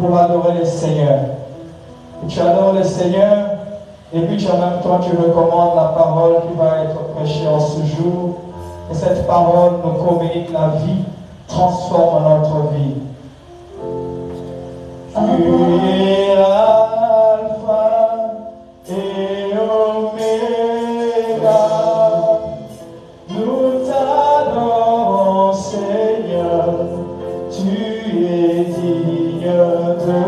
pour adorer le Seigneur. Et tu adores le Seigneur, et puis en même temps tu recommandes la parole qui va être prêchée en ce jour. Et cette parole nous communique la vie, transforme notre vie. Tu es Alpha et Oméga. Nous t'adorons, Seigneur. Tu es digne de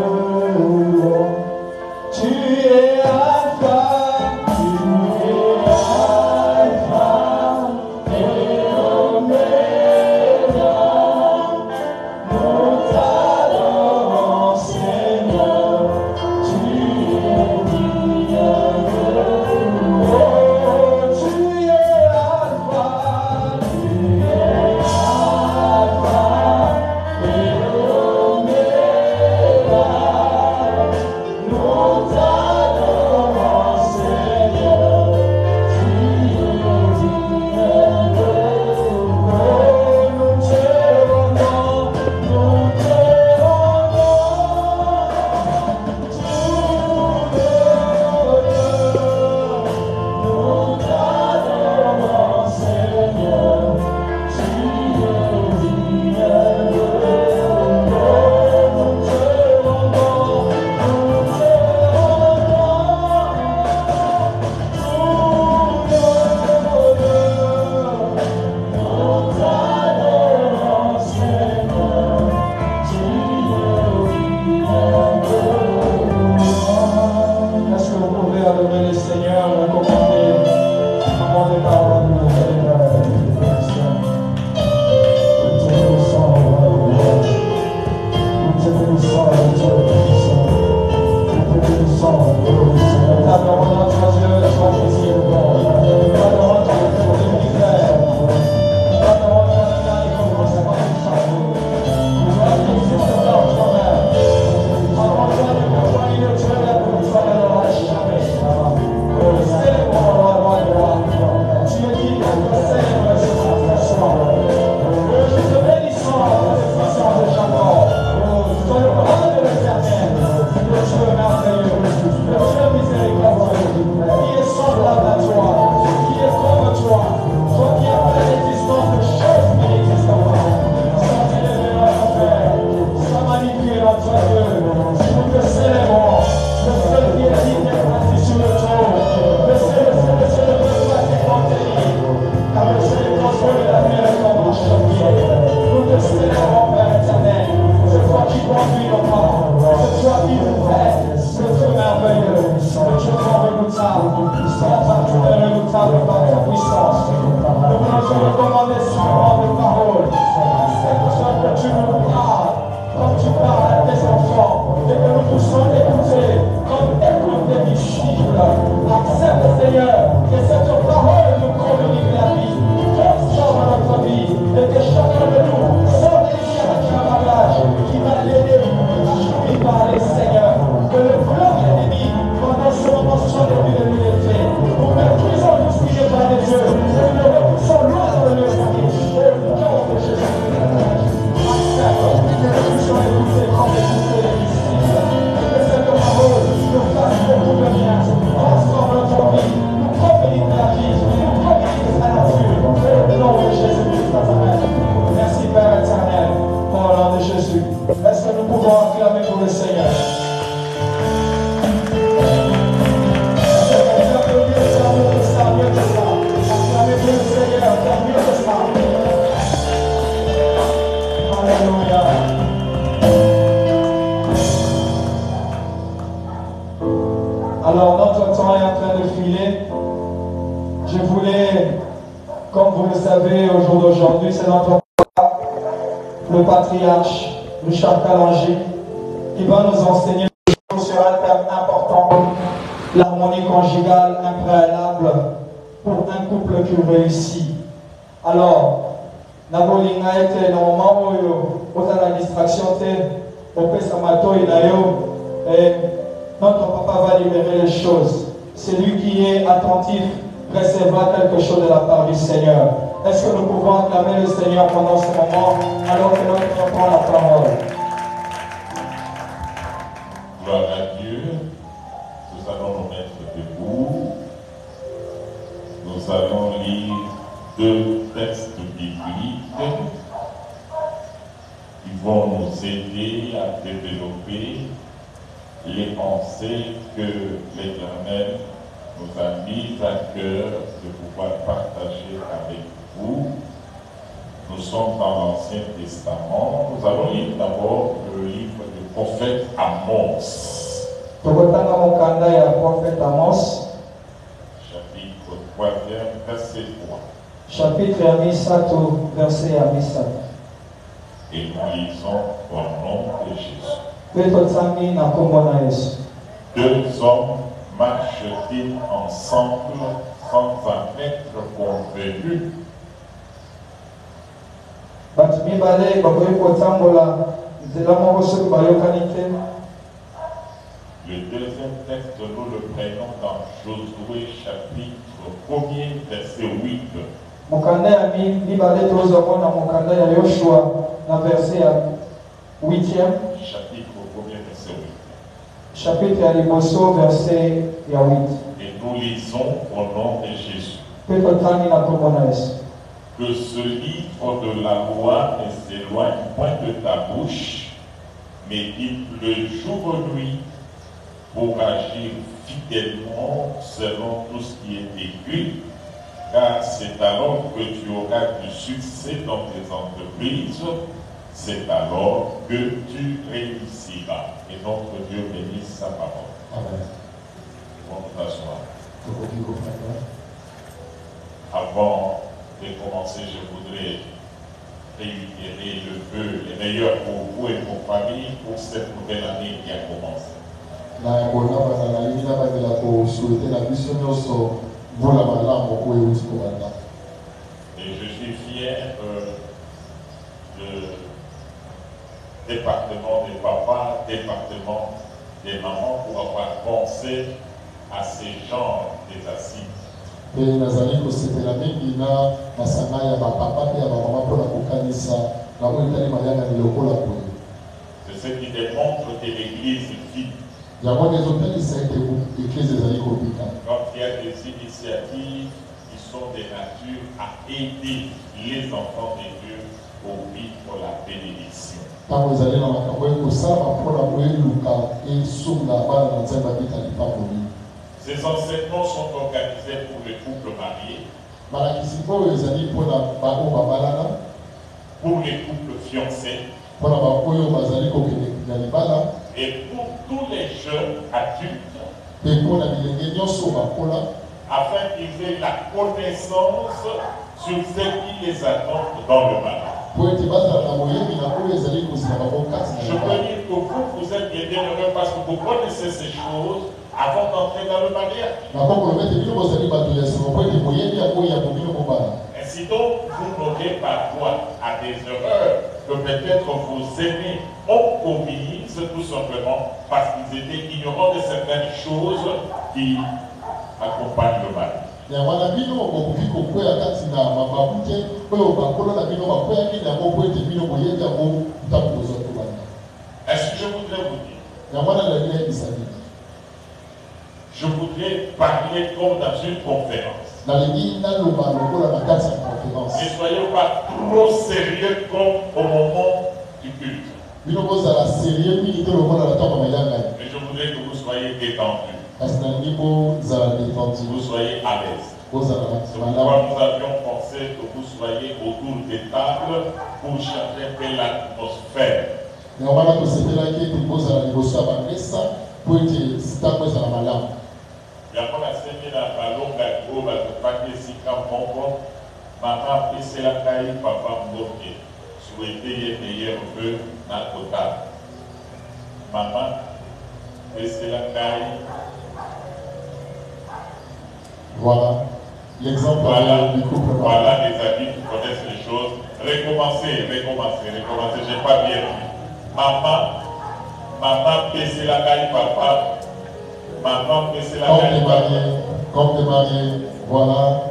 louange. Tu es Alpha. Alors notre temps est en train de filer. Je voulais, comme vous le savez, au jour d'aujourd'hui, c'est notre papa, le patriarche Richard Kalangi, qui va nous enseigner sur un thème important, l'harmonie conjugale impréalable pour un couple qui réussit. Alors, Nabolinga était normalement aux la distraction, au Pesamato et notre papa va libérer les choses. Celui qui est attentif recevra quelque chose de la part du Seigneur. Est-ce que nous pouvons acclamer le Seigneur pendant ce moment alors que notre prend la parole? lire deux textes bibliques qui vont nous aider à développer les pensées que l'Éternel nous a mises à cœur de pouvoir partager avec vous. Nous sommes dans l'Ancien Testament. Nous allons lire d'abord le livre du prophète Amos. Chapitre 3, verset 3. Chapitre ya misato, verset ya misato. Et nous lisons au nom de Jésus. Deux hommes marchent-ils ensemble sans en être convenus? Le deuxième texte, nous le prenons dans Josué chapitre 1er, verset 8. Chapitre 1er, verset 8. Chapitre ya liboso, verset ya 8. Et nous lisons au nom de Jésus. Que ce livre de la loi ne s'éloigne point de ta bouche, mais médite-le jour et nuit pour agir fidèlement selon tout ce qui est écrit, car c'est alors que tu auras du succès dans tes entreprises, c'est alors que tu réussiras. Et notre Dieu bénisse sa parole. Amen. On nous asseoir. Avant de commencer, je voudrais réitérer le vœu, les meilleurs pour vous et vos familles pour cette nouvelle année qui a commencé. Et je suis fier du département des papas, département des mamans pour avoir pensé à ces genres des assises. C'est ce qui démontre que l'Église vit. Quand il y a des initiatives qui sont de nature à aider les enfants de Dieu pour vivre la bénédiction. Ces enseignements sont organisés pour les couples mariés, pour les couples fiancés, et pour tous les jeunes adultes, afin qu'ils aient la connaissance sur ce qui les attend dans le mariage. Je peux dire que vous êtes bien heureux parce que vous connaissez ces choses avant d'entrer dans le mariage. Ainsi donc, vous n'aurez pas droit à des erreurs que peut-être vos aînés ont commises tout simplement parce qu'ils étaient ignorants de certaines choses qui accompagnent le mariage. Est-ce que je voudrais vous dire? Je voudrais parler comme dans une conférence. Ne soyez pas trop sérieux comme au moment du culte. Mais je voudrais que vous soyez détendus. Vous soyez à l'aise. C'est pourquoi nous avions pensé que vous soyez autour des tables pour changer un peu l'atmosphère. Maman, c'est la caille, papa, mboké. Souhaitez les meilleurs vœux dans le table. Maman, c'est la caille. Voilà l'exemple du couple. Voilà les amis qui connaissent les choses. Recommencez. J'ai pas bien vu. Maman, c'est la caille, papa. Maman, c'est la caille, papa. Comme de marié, voilà.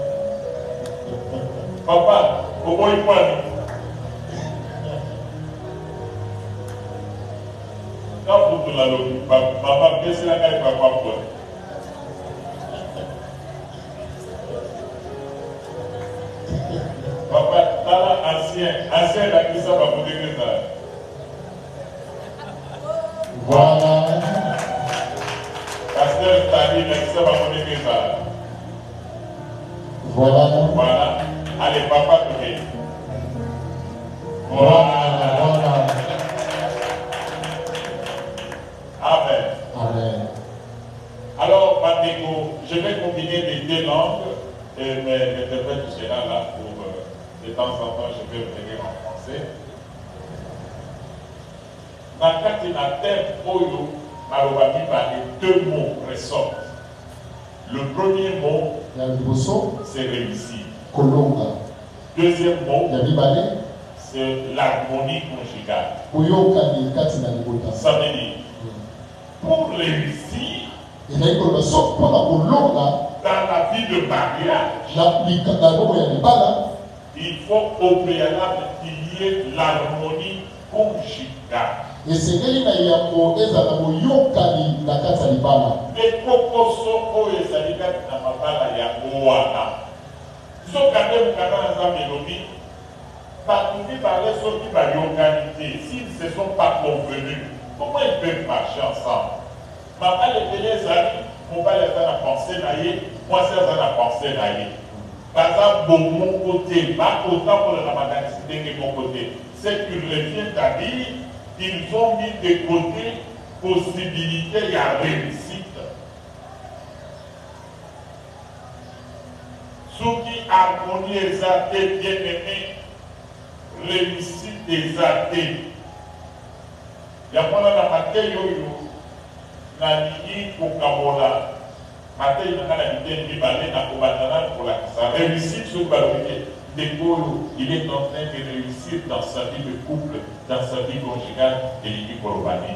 Papa, comment il parle? Quand vous te l'avez dit, papa, c'est la caille, papa. ancien là qui ça va vous dire ça. Voilà. Pasteur Tani là qui ça va vous dire ça. Voilà. Voilà. Allez, papa, tournez. Voilà. Amen. Amen. Alors, Pandégo, je vais combiner les deux langues, mais l'interprète sera là pour de temps en temps, je vais revenir en français. Dans le terre, Oyo, Marobami par les deux mots ressortent. Le premier mot, c'est réussir. Deuxième mot, c'est l'harmonie conjugale. Ça veut dire, pour réussir, dans la vie de mariage, il faut au préalable qu'il y ait l'harmonie conjugale. Et c'est qu'il y a Les kokoso oyo ezali kati na mabala yango wana zokande mokanda na melobi bato mibale soki bayokani te s'ils ne se sont pas convenus comment ils peuvent marcher ensemble mabala ebele ezali mobali aza na pensée na ye mwasi aza na pensée na ye baza bomoko te bakotambola na makanisi ndenge moko te ce qui revient à dire ils ont mis de côté possibilité ya réussite. Ceux qui harmonie les athées bien aimés, réussite des athées. Il y a pas la maté yoyo, na nini kokamola, maté na la vidéo ni balé na kobatana pour la sa réussite sur balé. Il est en train de réussir dans sa vie de couple, dans sa vie conjugale, et il dit Korobani.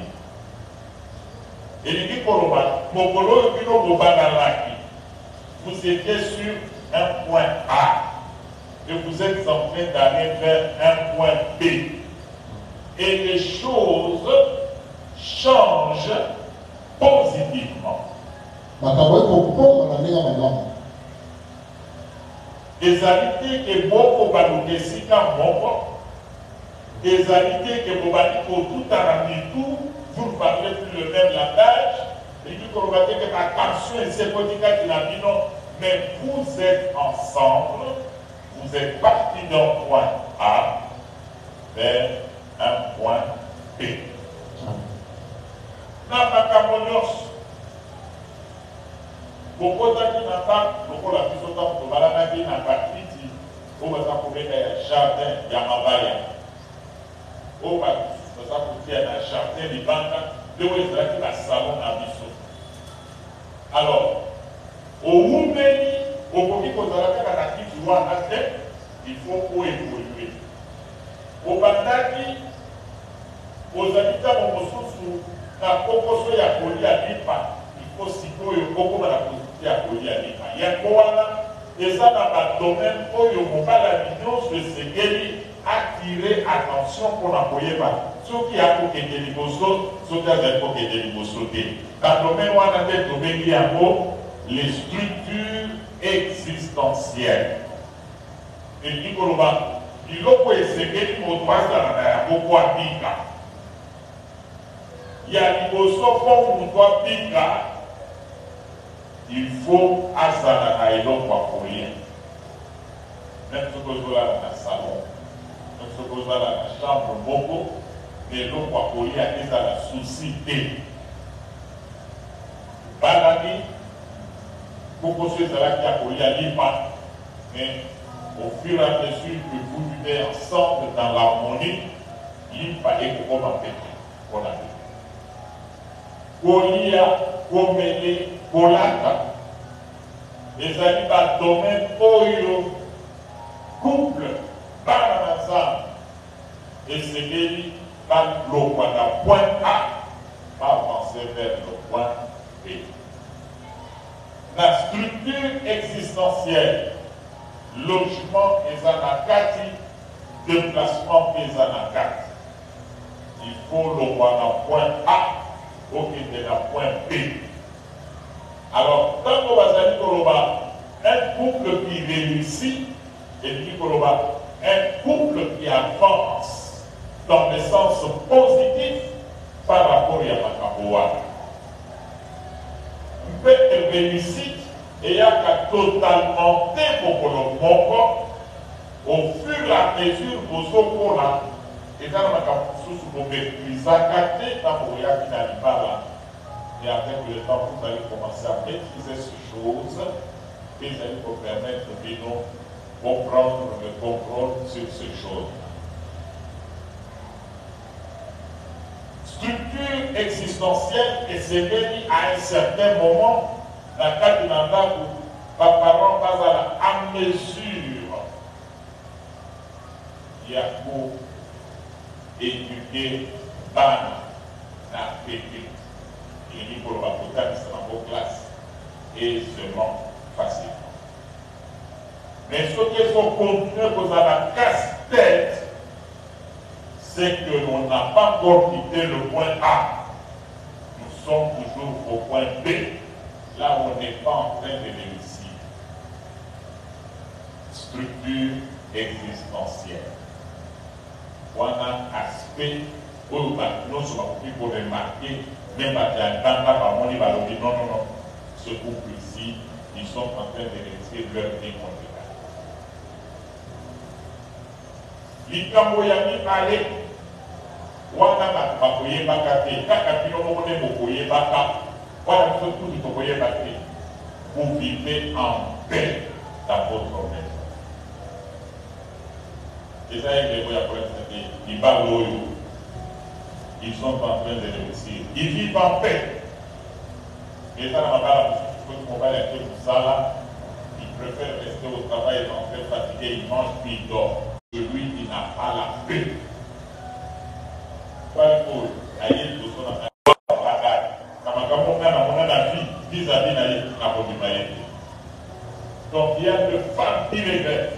Et il dit Korobani, Mokolo Kino Bobanalaki, vous étiez sur un point A, et vous êtes en train d'aller vers un point B. Et les choses changent positivement. Ezalité que beaucoup baluke sika moko, ezalité que bobali pour tout arrangé tout, vous ne parlez plus le même langage, et puis qu'on va dire que la tension est sépotika qui n'a dit non, mais vous êtes ensemble, vous êtes partis d'un point A vers un point B. Namakamonyos. Beaucoup qui n'ont pas, beaucoup la plus autant pour Balanaki n'a pas critiqué, on va s'appeler un jardin Yamabaya. On va s'appeler un jardin Libanda, de où est-ce qu'il y a un salon à Bissot. Alors, au Moumeni, au Koki Kozalaka, à la qui doit en tête, il faut évoluer. Au Bandaki, aux habitants de Moussousou, na Kokoso Yakoli à Lipa, il faut citer beaucoup de la position à Koli à Lipa. Il y a quoi et ça dans le domaine où il n'y a pas la vision de ce qui attirer attention pour l'employer. Ceux qui ont pour que des libosos, ceux qui ont pour que des libosos. Dans le domaine où on a fait les structures existentielles. Et dit que il faut essayer de nous faire beaucoup à Pika. Il y a libosos pour nous faire Pika. Il faut Azana et l'autre pour rien. Même ce que je vois dans le salon, même ce que je vois dans la chambre, beaucoup, mais l'autre pour rien, ils ont la souci. Balani, beaucoup de choses là qui a pour rien, mais au fur et à mesure que vous vivez ensemble dans l'harmonie, il fallait que vous m'appeliez. Kolia, Komele, Kolaka, les amis dans le domaine Oyo, couple, par ensemble, et c'est lui, dans le point A, va avancer vers le point B. La structure existentielle, logement et anakati, déplacement et anakati. Il faut le point A au lieu de la point B. Alors, quand on va dire un couple qui réussit, et dit un couple qui avance dans le sens positif par rapport à Makaboa. Peut réussite et il y a totalement développement au fur et à mesure de ce qu'on a. Et dans la sous vous maîtrisez dans et avec le temps, vous allez commencer à maîtriser ces choses et vous allez vous permettre de nous comprendre le contrôle sur ces choses. Structure existentielle et c'est venu à un certain moment dans le cas du mandat où parents pas à mesure il y a pour éduquer ban la pépite. Il dit pour la potence dans vos classes aisément, facilement. Mais ce qu'il faut continuer pour la casse-tête, c'est que l'on n'a pas encore quitté le point A. Nous sommes toujours au point B, là où on n'est pas en train de réussir. Structure existentielle. Voilà un aspect où nous sommes pour remarquer, même dans non, ce couple ici, ils sont en train de réussir leur démonstration. Likamboyami ale wana bakoye bakate kaka bino mone bokoye baka wana surtout ni bokoye bakate vous vivez en paix dans votre maison. Et ça est le pour l'instant ils sont en train de réussir, ils vivent en paix. Et ça n'a pas on va aller tout ça là, ils préfèrent rester au travail, ils sont très fatigués, ils mangent puis ils dorment. Celui qui n'a pas la paix. Pas pour aller tout ça dans la bagaille. Quand on a la vie vis-à-vis de la communauté. Donc il y a des femmes qui regrettent.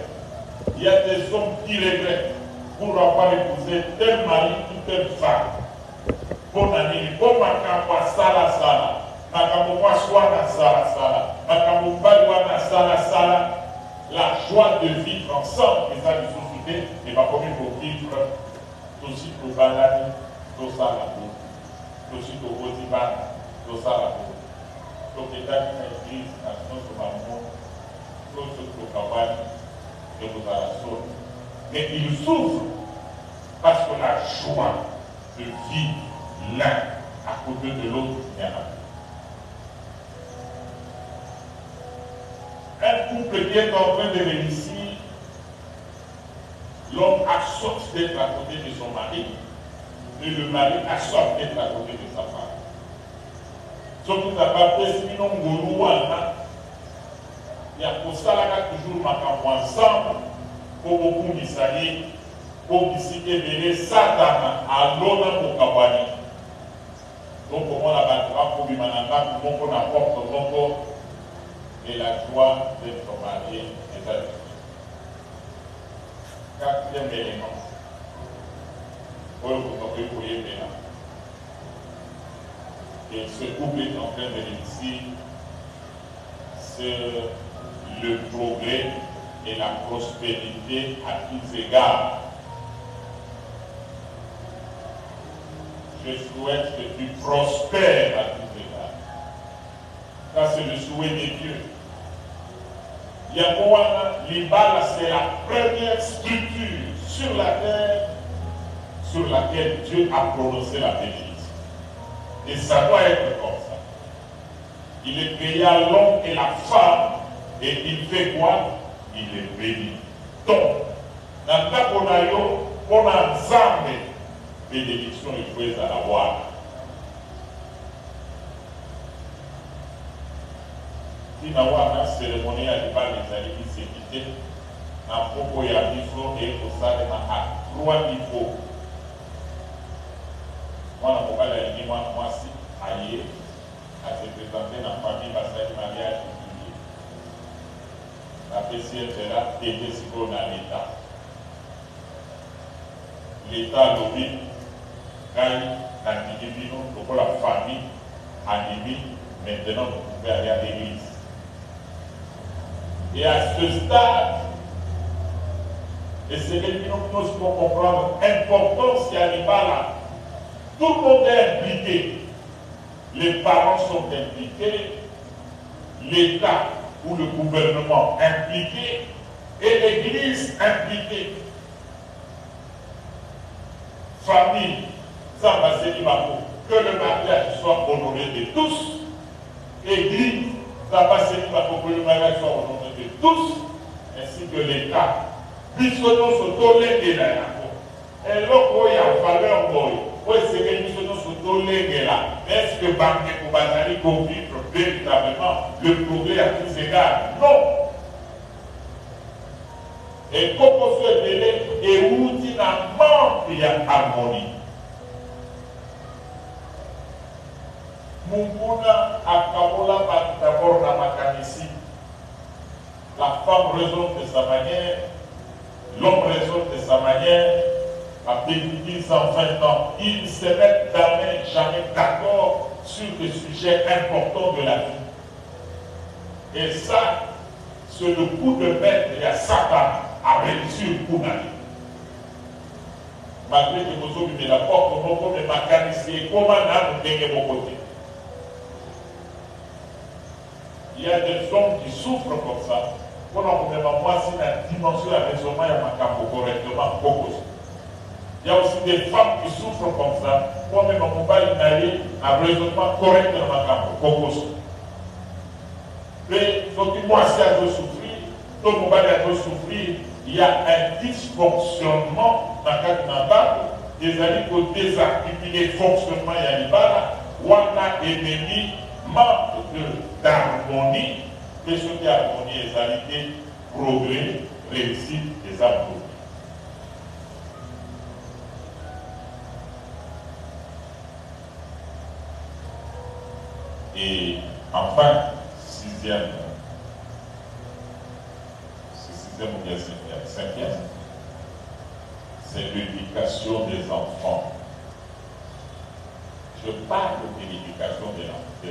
Il y a des hommes qui regrettent pour avoir épousé tel mari ou telle femme. Pour année, pour ma campagne, sala. Ma campagne, soit sala. Ma campagne, sala. La joie de vivre ensemble, et ça, nous et pas comme il faut vivre aussi pour Balani, tout ça la peau, aussi pour Rosiban, tout ça la peau. Donc, l'État qui l'église, la chose de Maman, tout ce pour Kawani, et vous à la zone. Mais il souffre parce que la joie de vivre l'un à côté de l'autre, il y en a. Un couple qui est en train de réussir, l'homme a soif d'être à côté de son mari et le mari a soif d'être à côté de sa femme. Surtout à part sinon il y a pour ça là toujours ma ensemble pour beaucoup d'Israël pour discuter Satan à l'honneur pour Kabani. Donc comment la battra pour Bimananga, comment on apporte mon et la joie d'être marié et d'être. Quatrième élément, et ce couple est en train de réussir, c'est le progrès et la prospérité à tous égards. Je souhaite que tu prospères à tous égards. Ça, c'est le souhait des dieux. Yamoana, l'Ibala, c'est la première structure sur la terre sur laquelle Dieu a prononcé la bénédiction. Et ça doit être comme ça. Il est créa l'homme et la femme et il fait quoi? Il est béni. Donc, dans le cas qu'on a ensemble, bénédiction et jouer à la voir. Si nous avons une cérémonie à l'Iban des alliés qui s'est quitté, à propos de la mission et au salaire à 3 niveaux. Moi, je ne vais pas moi, si, ailleurs, à se présenter dans la famille, parce que le mariage est fini. La PCF est là, aider ce qu'on a l'État. L'État lobby, gagne l'individu, pour la famille, animée, maintenant vous pouvez aller à l'église. Et à ce stade, Et c'est que nous devons comprendre l'importance qu'il y a là. Tout le monde est impliqué. Les parents sont impliqués, l'État ou le gouvernement impliqué et l'Église impliquée. Famille, ça va se dire que le mariage soit honoré de tous. Église, ça va se dire que le mariage soit honoré de tous, ainsi que l'État. Puisque nous sommes tous les là. Et là, il y a valeur, oui, c'est que nous sommes tous les là. Est-ce que Banque Koubazali vivre véritablement le progrès à tous égards? Non. Et comme on se délai, et où il y a manque, il y a harmonie. Munguna Akamola d'abord dans ma ici. La femme raisonne de sa manière, l'homme raisonne de sa manière. Après 10 ans, 20 ans, ils ne se mettent jamais d'accord sur des sujets importants de la vie. Et ça, c'est le coup de maître à Satan à réussir pour la vie. Malgré que vous avez la porte, vous pouvez mécaniser comment nous de mon côté. Il y a des hommes qui souffrent comme ça. Moi, c'est la dimension de la raisonnement, il y a un correctement beaucoup. Il y a aussi des femmes qui souffrent comme ça. Moi-même, mon mari n'a un raisonnement correct dans ma campagne. Mais, donc, moi, si elle veut souffrir, tout mon mari veut souffrir, il y a un dysfonctionnement dans le cadre des amis pour désarticuler le fonctionnement, il y a des barres, où on a ennemi, manque d'harmonie, mais ce qui est harmonie, égalité, progrès, réussite, des harmonies. Et enfin, sixième ou bien cinquième, c'est l'éducation des enfants. Je parle de l'éducation des enfants. Je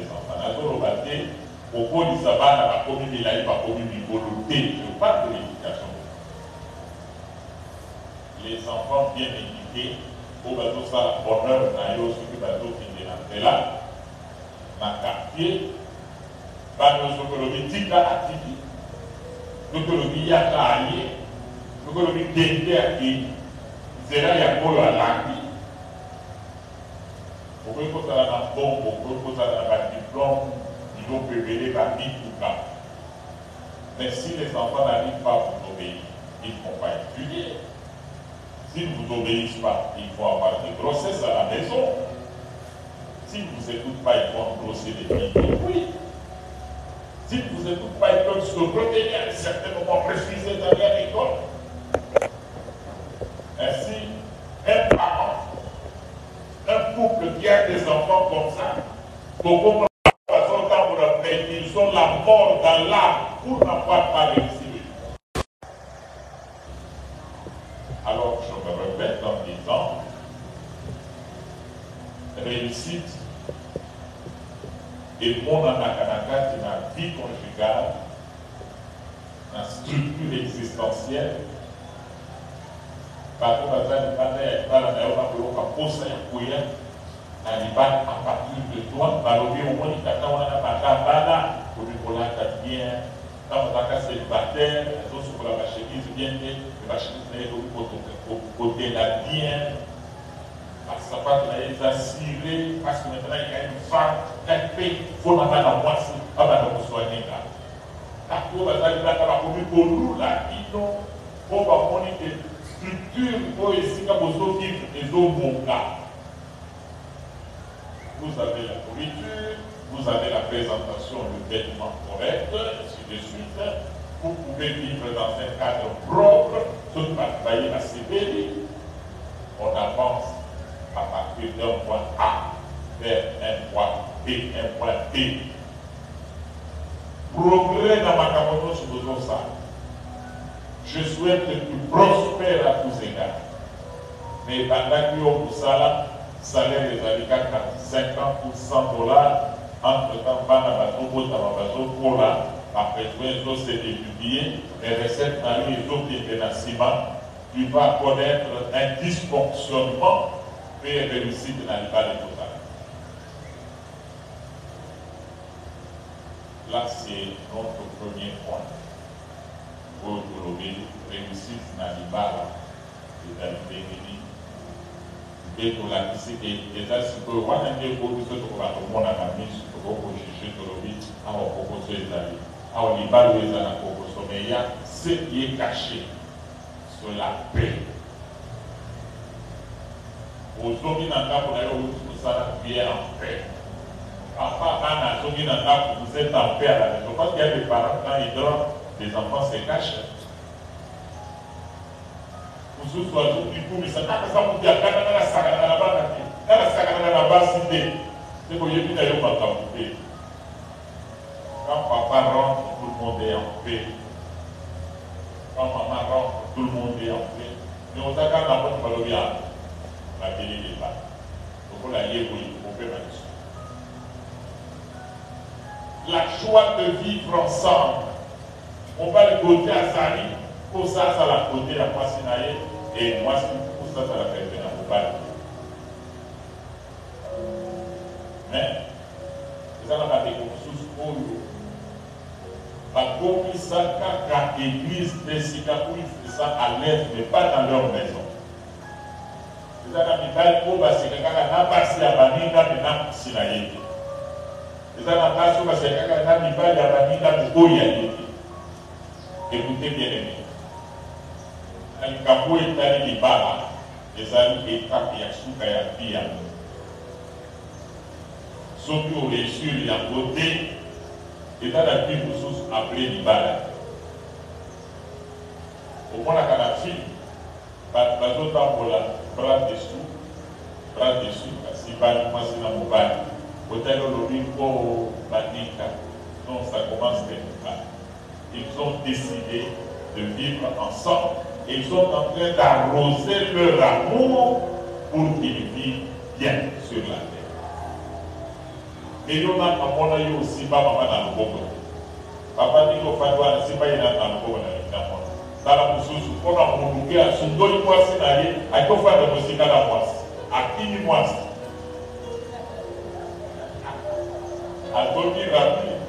parle de l'éducation. Les enfants bien éduqués, au bateau, ça, l'honneur, ce bateau qui est là, dans le quartier, dans nos économies, l'économie y a travaillé, l'économie dédiée à qui, c'est là, il y a pour la langue. Vous pouvez faire un bon, vous pouvez faire un diplôme, ils vont révéler la vie tout cas. Mais si les enfants n'arrivent pas à vous obéir, ils ne vont pas étudier. S'ils ne vous obéissent pas, il faut avoir des grossesses à la maison. S'ils ne vous écoutent pas, ils vont grosser des filles. Oui. S'ils ne vous écoutent pas, ils peuvent se retenir à un certain moment précis d'aller à l'école. Ainsi, un parent, un couple qui a des enfants comme ça, beaucoup ils ont la mort dans l'âme pour n'avoir pas réussi. Alors, je me répète en disant, réussite et mon anakanaka, c'est la vie conjugale, la structure existentielle. Par contre, à partir de toi, balobi au moins il t'a on a pas bala pour lui coller ta bien, quand on a cassé le baptême, les autres sur la chemise bien fait, la chemise n'est pas côté la bien, parce que ça va être assuré, parce que maintenant il y a une femme, elle fait, il faut pas la moitié, pas la soigner là. Là, pour la pour nous là, ils ont, on va monter des structures pour essayer de vivre des autres bons cas. Vous avez la nourriture, vous avez la présentation, le vêtement correct, ainsi de suite. Vous pouvez vivre dans un cadre propre, tout va travailler la CBD. On avance à partir d'un point A vers un point B, un point B. Progrès dans ma camouflage, je besoin de ça. Je souhaite que tu prospères à tous égards. Mais pendant que vous avez ça, salaire des habitants à 50 ou 100 $, entre-temps, pour là, après tout, c'est étudié, les recettes dans les autres financements, tu vas connaître un dysfonctionnement et réussite dans le cas de total. Là, c'est notre premier point. Pour trouver réussite dans le cas de l'idée. Et pour la question, et ça, c'est pour moi, un peu pour ce qu'on va comprendre à la mise, pour qu'on juge sur le vide, à on propose les amis, à on y va les amis, mais il y a ce qui est caché sur la paix. Aux hommes dans le cas pour aller où ça vient en paix. Papa, quand on a dans le cas vous êtes en paix à la maison, parce qu'il y a des parents, quand ils dorment, les enfants se cachent. Vous soyez du coup, mais ça n'a pas ça pour dire, quand on a la saga là-bas, quand la saga là-bas, c'est pour y aller d'ailleurs pas t'en. Quand papa rentre, tout le monde est en paix. Quand maman rentre, tout le monde est en paix. Mais on a quand on a pas le bien, la télé n'est pas. Donc on a lié pour y faire là-dessus. La joie de vivre ensemble. On va le côté à Sari, pour ça, ça la côté à Passinaye, et moi, pour ça, ça la fait bien à Mobile. Mais, ça n'a pas été sous pour la Komisaka, car l'église de Sikakou, ils font ça à l'aise, mais pas dans leur maison. C'est ça, pour c'est quelqu'un n'a passé à Baninga, mais n'a pas Sinaye. C'est ça, n'a pas parce que quelqu'un n'a pas à Baninga, mais Oyaye. Écoutez bien aimé. Le Kapo est allé Libara, les amis étapes et Asuka et Pia. Ceux qui ont réussi à côté, et dans la vie, vous tous appelés Libara. Au moins, la Canafine, pas d'autres pour la bras dessus, si pas nous passer dans mon bail. Peut-être le pour Banika. Non, ça commence quelque part. Ils ont décidé de vivre ensemble et ils sont en train d'arroser leur amour pour qu'ils vivent bien sur la terre. Et il y a aussi pas maman dans le bobo. Papa dit qu'il faut faire c'est pas il a dans le bobo dans la poussous, on a monté à son dos de poisson d'aller, à quoi faire de musique à la poisse, à qui ni moi. À dormir rapide,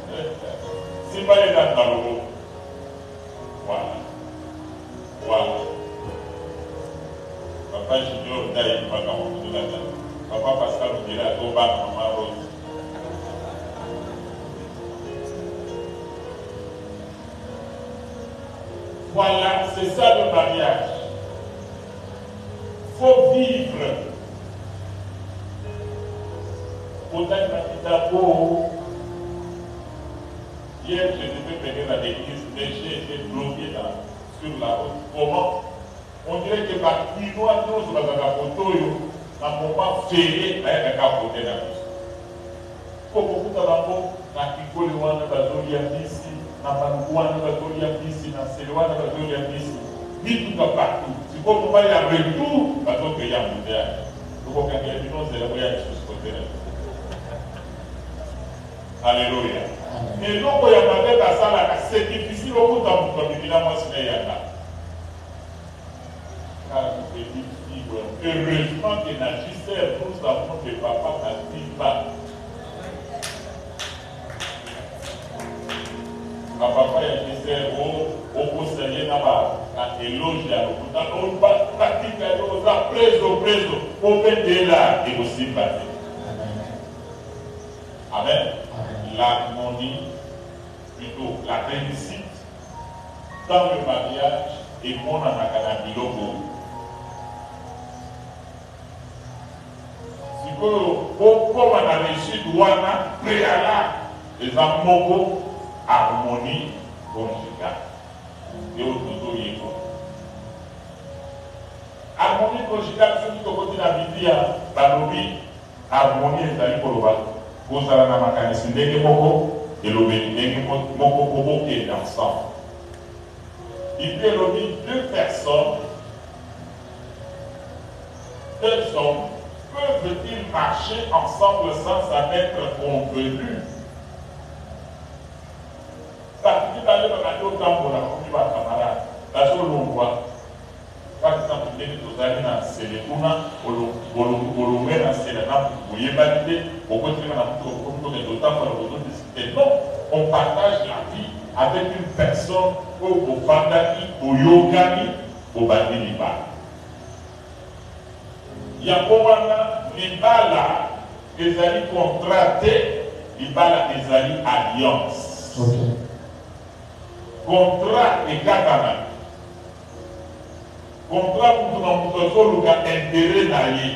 c'est pas il a dans le bobo. Voilà. Papa Junior d'ailleurs pas comme tout là. Papa Pascal me dira au bas maman Rose. Voilà, c'est ça le mariage. Faut vivre. Hier, je devais venir à l'église, mais j'ai été bloqué sur la route. Comment? On dirait que les Chinois, nous, sur la photo, dans le moment férié, il y a un capoté dans la bouche. Pour beaucoup de gens, dans Kiko, les gens qui sont ici, dans Panouan, les gens qui sont ici, dans Séloan, les gens qui sont ici, ni tout partout. Si vous voulez un retour, parce qu'il y a un bouteillage. Donc, quand il y a des gens, c'est la voyage sur ce côté-là. Alléluia. Et donc, il y a des gens c'est difficile au bout d'un moment, évidemment, c'est il y a là. Car nous petits vivre. Heureusement que Nagisser, nous avons des papas qui ne pas. Papa Nagisser, au conseiller là-bas, à éloge à l'hôpital, on va pratiquer, on va preso, on va être là et aussi passer. Amen. L'harmonie, plutôt la réussite dans le mariage et mon anakanabilo. Si comme on a réussi, douana, préalable, les amours, harmonie conjugale. Et autour de harmonie conjugale, ce qui est au côté de la Bible, Balobi, harmonie est allée pour le bas. Vous allez dans ma canisse, ndenge moko, et le ndenge moko bobo est ensemble. Il peut lever deux personnes, deux hommes, peuvent-ils marcher ensemble sans en être convenus? Parce que tu as d'aller dans la autant pour la camarade, la seule on voit. Parce Non, on partage la vie avec une personne au Bandaki, au Yogami, au Bandi Libala. Yakowana, Libala, Ezali contraté, Libala, Ezali alliance. Ok. Contrat et Katana. Contrat pour tout le intérêt d'allier.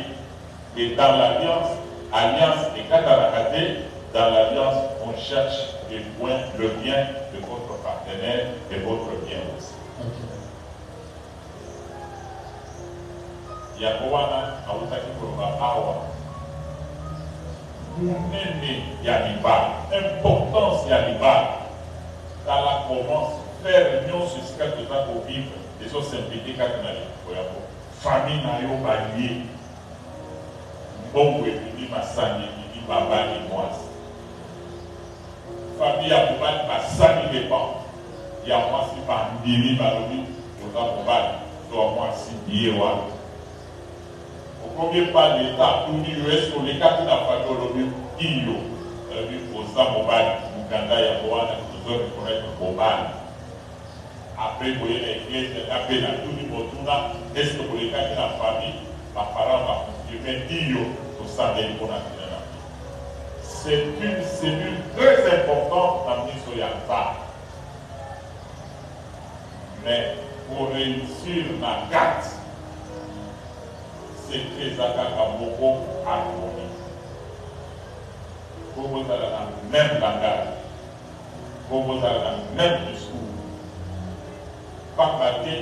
Et dans l'alliance, alliance et Katarakate, dans l'alliance, on cherche le bien de votre partenaire et votre bien aussi. Yakowana, Aoutaki Koloba Awa. Munene Yaniba, importance Yaniba. Dans la Provence, faire union sociale de ça pour vivre, les autres s'impliquer quand on a dit, famille n'a eu pas lié. Bon, oui, il dit ma santé, il dit ma balle et moi. Famille a pour battre ma santé dépend. Il y a moi si par Ndiri, Balobi, pour ça pour battre, soit moi si Biewa. Au premier pas l'État, tout l'US, pour les cas qui n'a pas de l'Obi, Iyo, pour ça pour battre, Mukanda, Yakoana, pour être global. Après, vous voyez l'église, après la tout le monde, est-ce que pour les cas de la famille, ma parent va confirmer Dio pour ça, c'est une cellule très importante dans le Soyalta. Mais pour réussir la carte, c'est que Zaka a beaucoup harmonie. Pour vous avez la même langage. Pour vous avez le même discours. Par matin,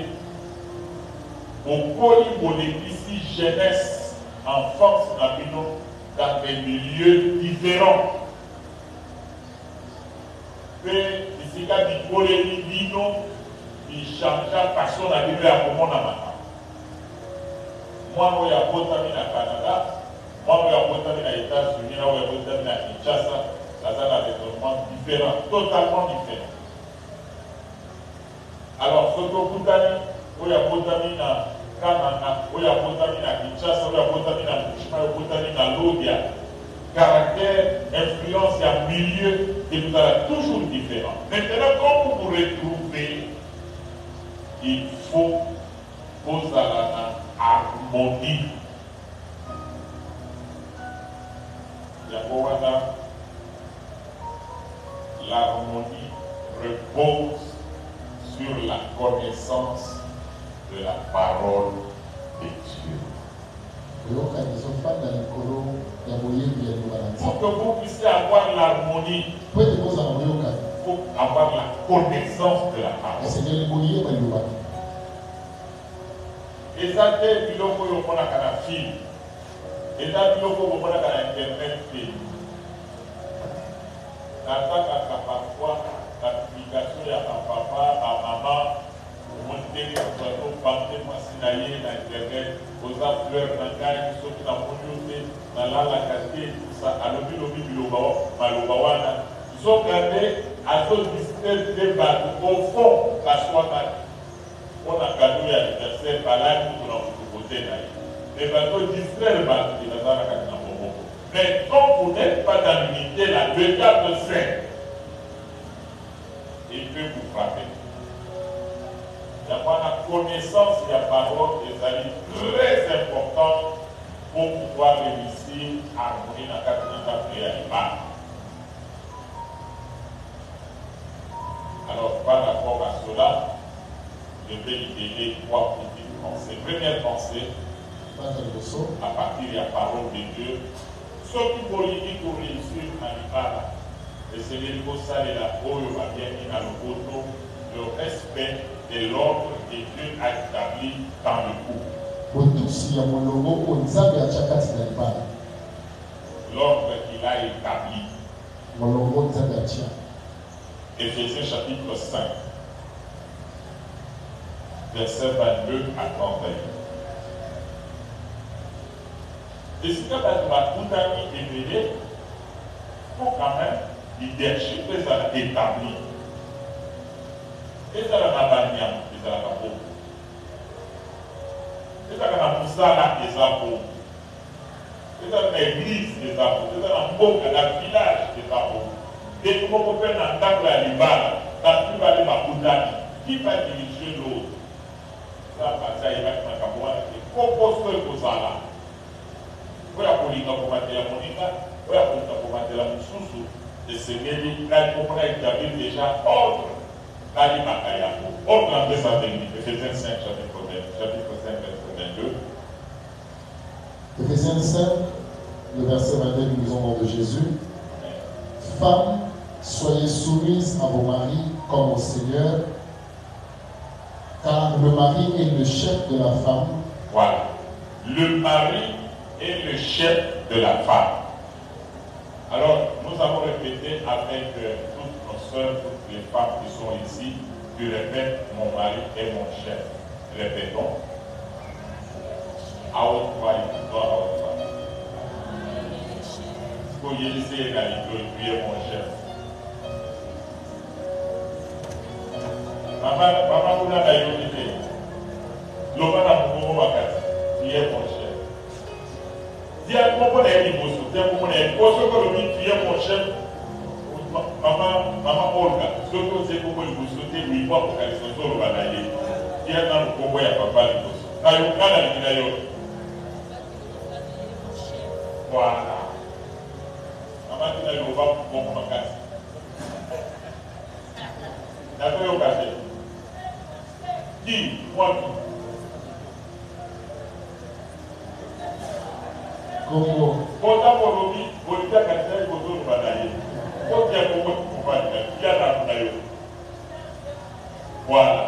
au polymolécrisie jeunesse, enfance, dans des milieux différents. Mais ici, quand il polémidino, il change la façon d'arriver à comment on a maintenant. Moi, je suis au Canada, moi, je suis aux États-Unis, moi, je suis à Kinshasa. Ça a des raisonnements différents, totalement différents. Alors, ce que vous avez, vous avez voté à Kanana, vous avez voté à Kinshasa, vous avez voté à Bushma, vous avez voté à Lodia. Caractère, influence et milieu, et vous avez toujours différents. Maintenant, quand vous vous retrouvez, il faut vous avez harmonie. L'harmonie repose sur la connaissance de la parole de Dieu. Pour que vous puissiez avoir l'harmonie, il faut avoir la connaissance de la parole. Et ça, c'est le biloko yo mona kana film. Et ça, biloko yo mona kana internet film. Nataka parfois l'application ya papa, maman, monter sur partir masinaye na internet, aux fleurs na kai, qui sont dans mon dans la qualité, tout ça, à l'obi biloba, maloba wana. Ils ont gardé à ce district de bateau au fond, la soirée. On a cadeau l'anniversaire, par là, nous avons côté. Les bateaux distraient le bateau, il a la mais quand vous n'êtes pas dans l'unité, la dégâts de sein, il peut vous frapper. Il y a pas la connaissance de la parole des amis très importante pour pouvoir réussir à harmoniser la capacité prière. Alors, par rapport à cela, je vais lui donner trois petites pensées. Première pensée, à partir de la parole de Dieu, ce qui politique pour réussir à l'Ibala, et c'est le Kosa de la Oyo va bien mis dans le photo, le respect de l'ordre que Dieu a établi dans le couple. L'ordre qu'il a établi. Éphésiens chapitre 5. Verset 22 à 31. Et si tu as tout éveillé, il faut quand même leadership établi. Et ça la bannière, et ça la capot. C'est dans tout ça là des apôtres. C'est dans l'église des apôtres. C'est dans le village des apôtres. Et comment on peut entendre la libale, dans tout le qui va diriger l'autre? Ça, ça, il va être un capois. Et composer pour ça là. Vous avez pour combattre la monica, vous avez pour combattre la moussoussou. Et c'est bien, là, il faut établir déjà ordre. Là, il m'a caillé. Ordre en 220, Ephésiens 5, chapitre 5, verset 22. Ephésiens 5, le verset 22, nous lisons au nom de Jésus. Femmes, soyez soumises à vos maris comme au Seigneur, car le mari est le chef de la femme. Voilà. Le mari est le chef de la femme. Alors, nous avons répété avec toutes nos soeurs, toutes les femmes qui sont ici, tu répètes, mon mari est mon chef. Répétons. À haute voix, à haute voix. Vous voyez ici, tu es mon chef. Maman, vous n'avez pas été. L'homme n'a pas wakati. Tu es mon chef. Dis à mon père, il faut sauter. Mon père, il faut sauter. Tu es mon chef. Maman Olga, ce que c'est pour il faut sauter, il faut pour qu'elle se sauve au balayer. Dis à mon papa, il faut pas le sauter. Quand il y a un voilà. Maman, tu n'as pas pour mon wakati. D'accord, au café. Qui? Moi qui? Congo. Kota Morobi, Bolivia Kassel, Bozo Badaye. Kota Morobi, il y a la Badaye. Voilà.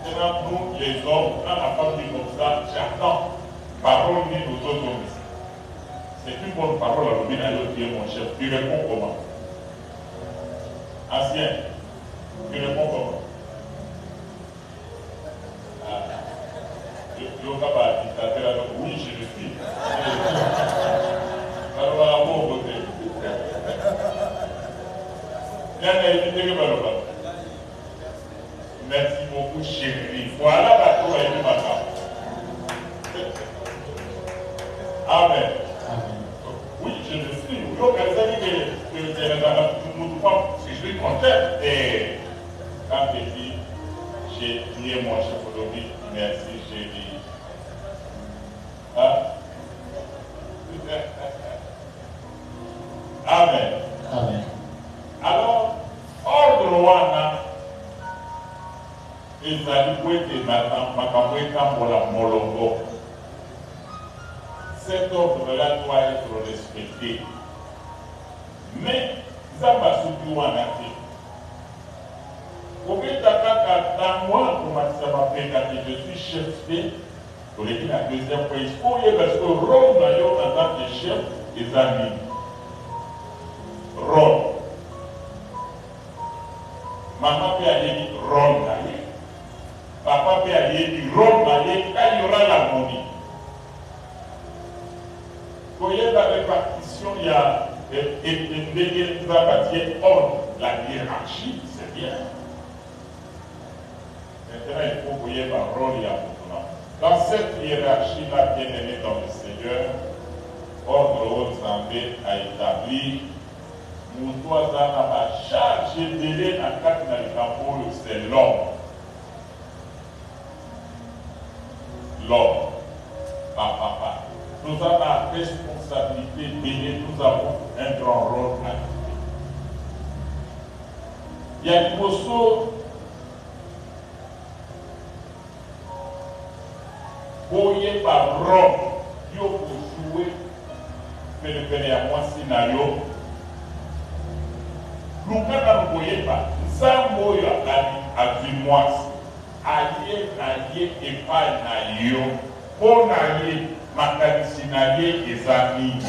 Maintenant, nous, les hommes, quand la femme dit comme ça, j'attends. Parole dit nous autres hommes. C'est une bonne parole à l'homme, qui est mon chef. Tu réponds comment? Ancien. Tu réponds comment? Oui, je le suis. Alors, à mon côté. Merci beaucoup, chérie. Voilà la tour et le matin. Amen. Oui, je le suis. Donc, elle a dit que je suis content. Et quand elle dit, j'ai prié mon chef aujourd'hui, merci, chérie. Amen. Amen. Alors, ordre wana ezali kwete makambo etambola molongo. Cet ordre-là doit être respecté. Mais zamba soki wana te. Kobeta kaka na moi komatisa mapeka te je suis chef te. Toléki na deuxième fois, il faut y parce que rôle na yo en tant que chef des amis. Rôle. Maman peut aller dire rôle na ye. Papa peut aller dire rôle na ye quand il y aura l'harmonie. Quand il y a la répartition, il y a ordre, la hiérarchie, c'est bien. Maintenant, il faut voyer par rôle, il y a dans cette hiérarchie-là, bien aimé dans le Seigneur, ordre au Zambé a établi, nous doit avoir charge de la carte dans le campo, c'est l'homme. L'homme, papa. Nous avons la responsabilité d'aider, nous avons un grand rôle à jouer. Il y a des morceaux. Boye par Rome, yo pour jouer, pele à moi sinayo. Lukana boye pas, Zambo yo a vu moi, aye et pas na yo, pour naye, makanisinaye et amis.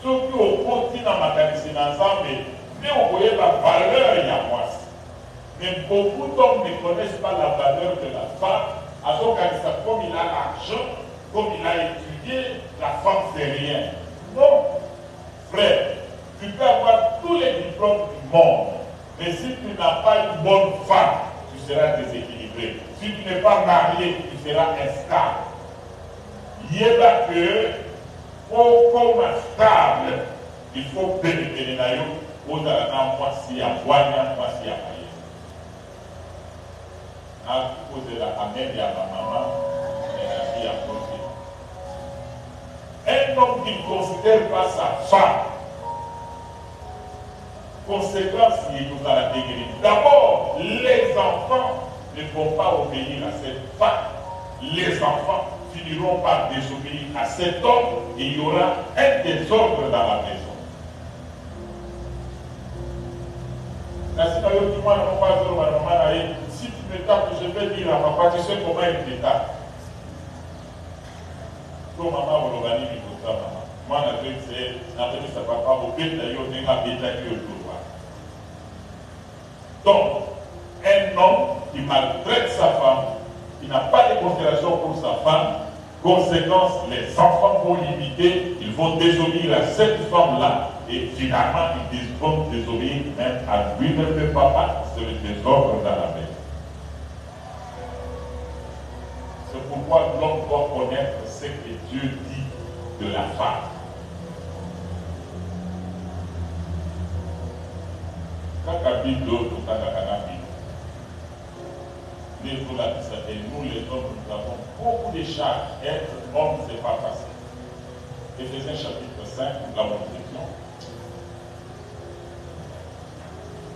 Ceux qui ont continué à makanisina ensemble, mais on voyait la valeur et à moi. Mais beaucoup d'hommes ne connaissent pas la valeur de la femme. Alors, comme il a l'argent, comme il a étudié, la femme c'est rien. Non, frère, tu peux avoir tous les diplômes du monde, mais si tu n'as pas une bonne femme, tu tu seras déséquilibré. Si tu n'es pas marié, tu seras instable. Il y a que, comme stable, il faut pénétrer dans l'eau, pour que tu aies un mois. À cause de la amen et à ma maman, et la vie à côté. Un homme qui ne considère pas sa femme, conséquence, il nous a la dégré. D'abord, les enfants ne vont pas obéir à cette femme. Les enfants finiront par désobéir à cet homme et il y aura un désordre dans la maison. Si tu me tapes, je vais dire à papa, tu sais comment il te tape. Toi, maman, vous l'avez dit, maman. Moi, je vais dire, ça papa, au pire d'ailleurs, on a bêta qui est au donc, un homme qui maltraite sa femme, qui n'a pas de considération pour sa femme, conséquence, les enfants vont l'imiter, ils vont désobéir à cette femme-là, et finalement, ils vont désobéir même à lui-même le papa, c'est le désordre dans la maison. C'est pourquoi l'homme doit connaître ce que Dieu dit de la femme. Quand la Bible d'autres, quand la Bible, et nous les hommes, nous avons beaucoup de charges. Être homme, ce n'est pas facile. Éphésiens chapitre 5, nous l'avons dit.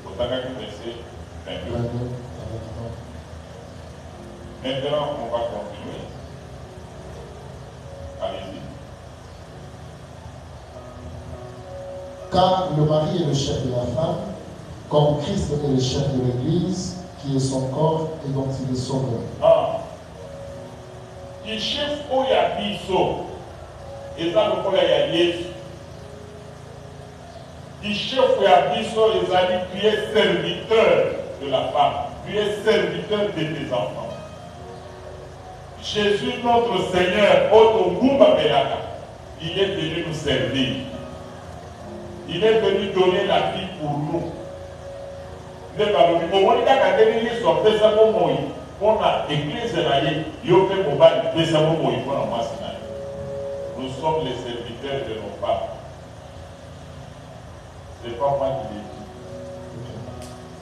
Au Tagaki verset 22. Maintenant, on va continuer. Allez-y. Car le mari est le chef de la femme, comme Christ est le chef de l'Église, qui est son corps et dont il est sauveur. Le chef oya biso, et ça le kola ya Yesu. Le chef oya biso, tu es serviteur de la femme, tu es serviteur de tes enfants. Jésus, notre Seigneur, il est venu nous servir. Il est venu donner la vie pour nous. Nous sommes les serviteurs de nos femmes. C'est pas moi qui l'ai dit.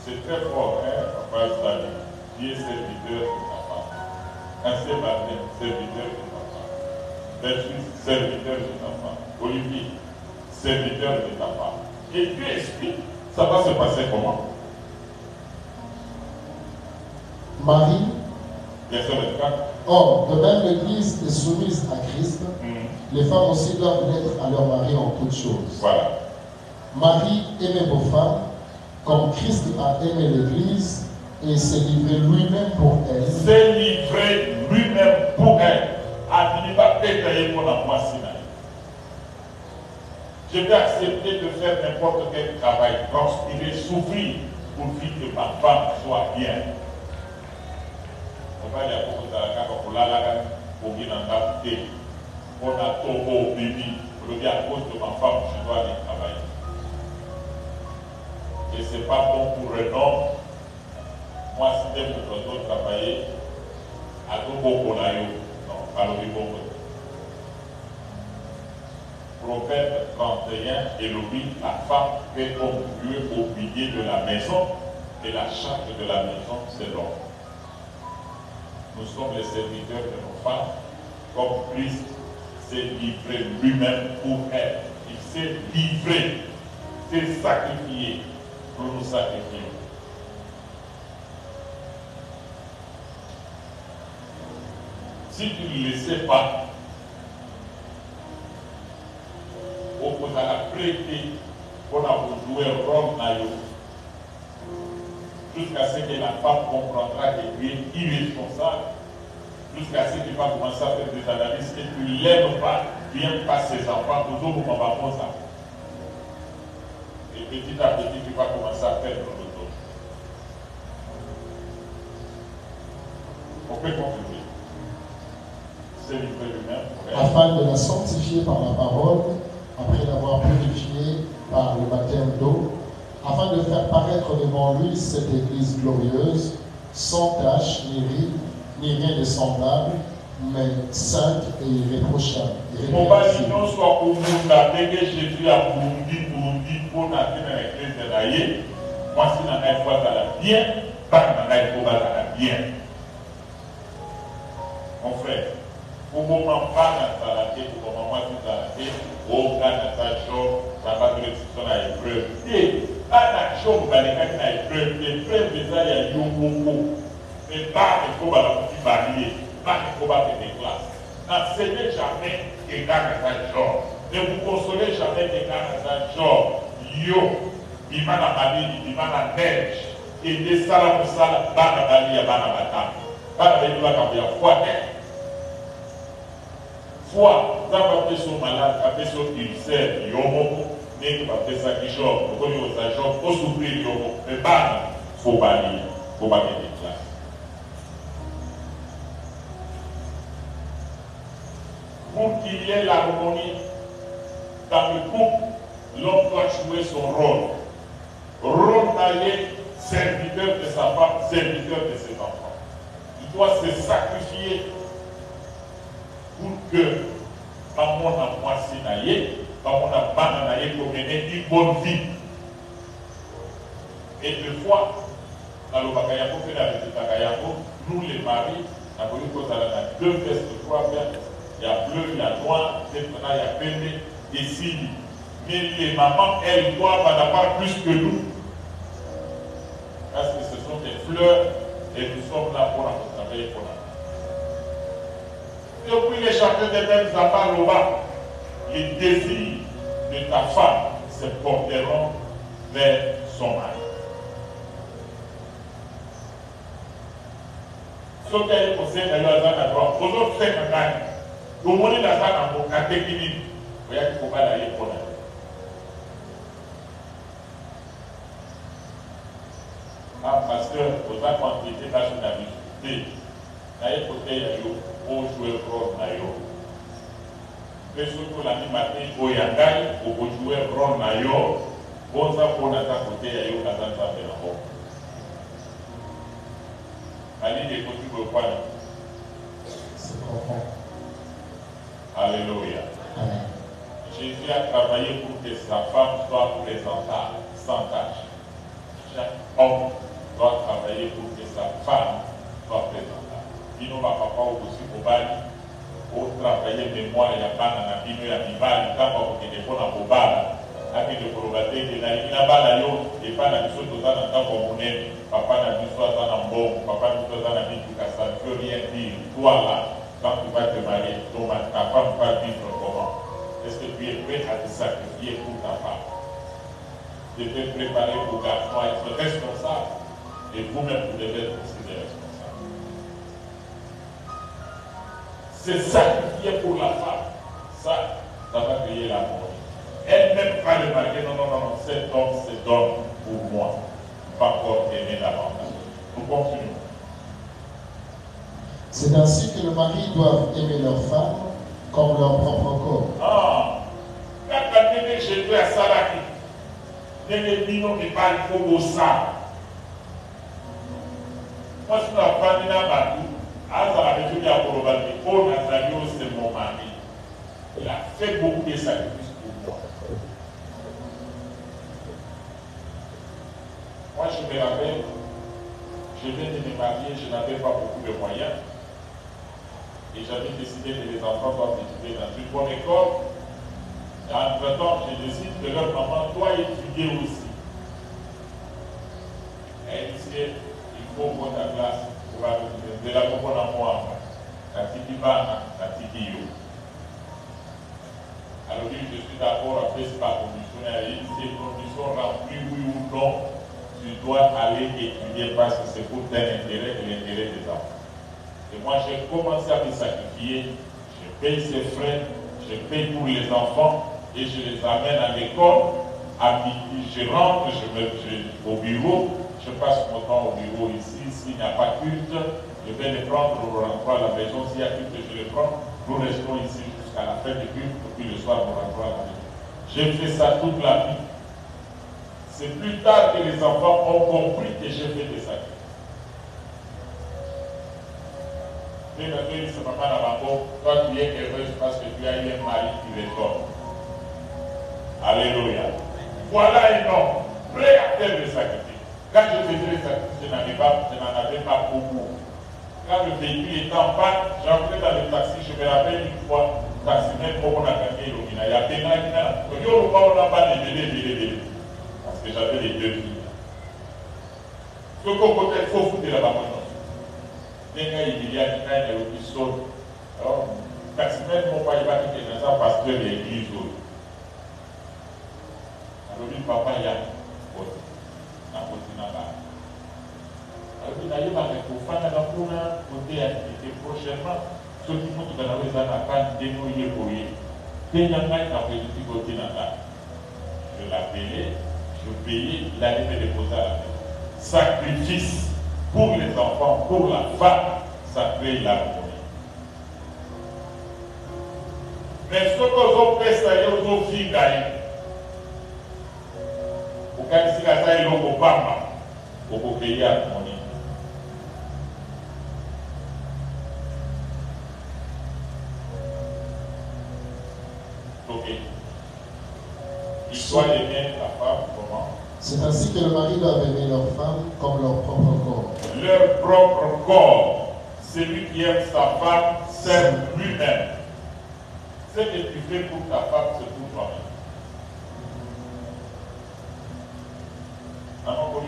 C'est très fort, hein, papa Sali. Qui est serviteur de ta femme. Ancien Martin, serviteur de ta femme. Versus, serviteur de ta femme. Olivier, serviteur de ta femme. Et Dieu explique, ça va se passer comment? Marie, verset 24. Or, de même l'Église est soumise à Christ, les femmes aussi doivent l'être à leur mari en toutes choses. Voilà. Marie, aimez vos femmes, comme Christ a aimé l'Église et s'est livré lui-même pour elle. S'est livré lui-même pour elle. Je vais accepter de faire n'importe quel travail, transpirer, souffrir pour que ma femme soit bien. On va dire on a tombé au bébé, on dit à cause de ma femme, je dois aller travailler. Et ce n'est pas bon pour un homme. Moi, si je veux travailler, à tout beaucoup là, non, pas le bon. Proverbe 31, Elohim, la femme fait contribuer au pilier de la maison, et la charge de la maison, c'est l'homme. Nous sommes les serviteurs de nos femmes, comme Christ s'est livré lui-même pour elle. Il s'est livré, s'est sacrifié pour nous sacrifier. Si tu ne le sais pas, on peut la prêter pour jouer un rôle à eux. Jusqu'à ce que la femme comprendra que tu es irresponsable, jusqu'à ce qu'il va commencer à faire des analyses et tu ne l'aimes pas, tu n'aimes pas ses enfants, nous autres, on va faire ça. Et petit à petit, tu vas commencer à perdre le dos. On peut conclure. C'est livré lui-même. Afin de la sanctifier par la parole, après l'avoir purifiée par le baptême d'eau, afin de faire paraître devant lui cette Église glorieuse, sans tache, ni ride, ni rien de semblable, mais sainte et irréprochable. Mon frère, au moment pas d'installer, au moment où tu as au cas de ta chose, ça va te son à l'épreuve. Et pas ta chose, vous allez mettre à l'épreuve. L'épreuve, c'est ça, il y a eu beaucoup. Mais pas il faut la petite barrière, pas il faut battre des classes. N'enseignez jamais quelqu'un à ta chose. Ne vous consolez jamais quelqu'un à ta chose. Yo, il m'a la maladie, il m'a la neige. Et des salades pour ça, bana bali, bana batam. Bana bali, bana bali, foi. Foi, ça va faire son malade, ça va faire son ulcère, yomo, mais qui va faire ça qui joue, pour qu'on y ait ça joue, pour souffrir yomo. Mais bana, faut balayer, faut balayer des classes. Pour qu'il y ait l'harmonie dans le couple, l'homme doit jouer son rôle. Rôle taillé, serviteur de sa femme, serviteur de ses enfants. Il doit se sacrifier pour que, par mon amoisi naïe, par mon abandonné pour mener une bonne vie. Et deux fois, dans le Bakayako, nous les maris, nous avons deux vestes, trois vestes. Il y a bleu, il y a noir, maintenant il y a peine, ici. Mais les mamans, elles doivent en avoir plus que nous. Parce que ce sont des fleurs et nous sommes là pour travailler pour la. Et puis les chacun des mêmes affaires là-bas, les désirs de ta femme se porteront vers son mari. Ce qui est possible d'ailleurs dans la droite, aux autres c'est un gagne. Le monde est dans un catégorie. Vous voyez qu'il ne faut pas aller pour la. Ah, parce que vous avez quantité dans une habitude. D'ailleurs, côté, il y a eu au joueur rôle. Mais surtout l'animateur, au Yangai, au joueur rôle. Bon, ça pour notre côté, il y a eu la tante de la robe. Allez, les côtés de quoi? C'est profond. Alléluia. Amen. Jésus a travaillé pour que sa femme soit présentable, sans tâche. Chaque homme doit travailler pour que sa femme soit présentable. Il ne va pas aussi au bal, au travailler mémoire, il y a pas dans la vie, il y a des balles, il y a pas de téléphone à vos balles. Avec le probaté, il y a pas d'ailleurs, et pas dans le sol de ça dans le temps comme on est. Papa n'a vu soit dans un bon, papa n'a vu soit dans la vie, ça ne peut rien dire. Toi là, quand tu vas te marier, ta femme va vivre comment? Est-ce que tu es prêt à te sacrifier pour ta femme? De te préparer pour garçon à être responsable. Et vous-même, vous devez être aussi des responsables. Se sacrifier pour la femme, ça va créer l'amour. Elle-même va le marier. Non, cet homme se donne pour moi. Pas encore aimer davantage. Nous continuons. C'est ainsi que le mari doit aimer leur femme comme leur propre corps. Ah, quand tu es chez toi à Salaki, les minons ne parlent pas au ça. Moi, je suis la famille à Batou, à Salaki, je suis à Korobati, oh, Nazario, c'est mon mari. Il a fait beaucoup de sacrifices pour moi. Moi, je me rappelle, je viens de me marier, je n'avais pas beaucoup de moyens. Et j'avais décidé que les enfants doivent étudier dans une bonne école. Et entre-temps, je décide que leur maman doit étudier aussi. Elle disait, il faut prendre la classe pour de la bonne à moi. La tiki bana, la tiki yo. Alors je suis d'accord après c'est pas conditionné. Ces conditions remplies, oui ou non, tu dois aller étudier parce que c'est pour ton intérêt et l'intérêt des enfants. Et moi, j'ai commencé à me sacrifier. Je paye ses frais, je paye pour les enfants et je les amène à l'école. À midi, je rentre, au bureau, je passe mon temps au bureau ici. S'il n'y a pas culte, je vais les prendre au rentroi à la maison. S'il y a culte, je les prends. Nous restons ici jusqu'à la fin du culte, puis le soir, nous rentrons à la maison. J'ai fait ça toute la vie. C'est plus tard que les enfants ont compris que j'ai fait des sacrifices. Et parce que ce papa n'a pas toi tu es heureuse parce que tu as eu un mari qui résonne. Alléluia. Voilà un homme prêt à faire le sacrifice. Quand je faisais le sacrifice, je n'en avais pas beaucoup. Quand le véhicule était en panne, j'entrais dans le taxi, je me rappelle une fois, taximètre pour on a gagné l'omina. Il y a Pénal qui n'a pas de parce que j'avais les deux filles. Ce qu'on peut être faux foutre là-bas maintenant. Dès qu'il y a un qui saute, alors, taximètre, mon père, il va quitter dans sa pasteur de l'église. Alors, lui, papa, il y a un côté là-bas. Alors, il y a un côté activité prochainement. Ceux qui font tout dans les années, quand ils dénouillent pour y aller, je l'appelais, je payais, il allait me déposer à la maison. Sacrifice pour les enfants, pour la femme, ça crée l'harmonie. Mais ce que vous faites, c'est que vous filles d'ailleurs. Au cas où il y a un Obama, pour créer l'harmonie. Ok. Il doit aimer la femme comment? C'est ainsi que le mari doit aimer leur femme comme leur propre corps. Leur propre corps. Celui qui aime sa femme sert lui-même. Ce que tu fais pour ta femme, c'est pour toi-même.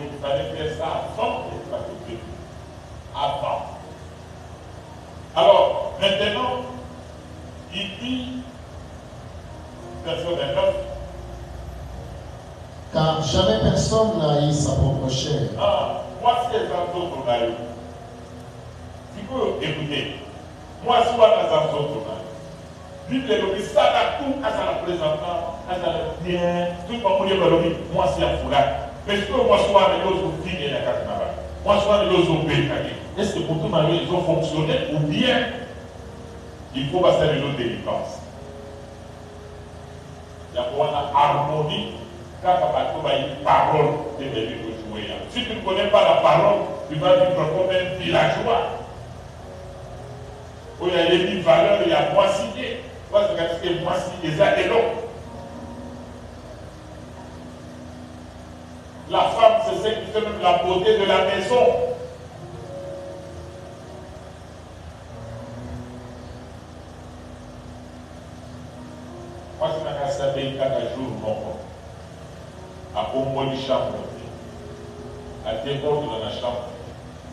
Il fallait faire ça avant de la côté. Avant. Alors, maintenant, il dit, verset 29, car jamais personne n'a haï sa propre chair. Ah, moi, si les autres ont eu, tu peux écouter. Moi, si on a les autres ont eu, Bible est ça a tout à la présentant, à la bien, tout le monde dit, moi, c'est un foulard. Mais ce que moi, je suis avec les autres filles et la carnaval, moi, je suis avec les autres pays. Est-ce que pour tout le monde, ils ont fonctionné ou bien il faut passer à une autre délivrance? Il y a une harmonie. Quand tu as une parole, tu es venu pour jouer. Si tu ne connais pas la parole, tu vas vivre comme un villageois. Où il y a des valeurs, il y a moitié. Parce que moitié, les uns et l'autre. La femme, c'est ce qui fait même la beauté de la maison. Moi, c'est un sabbat 4 jours, mon corps. À Pombo de chambre, à débord de la chambre,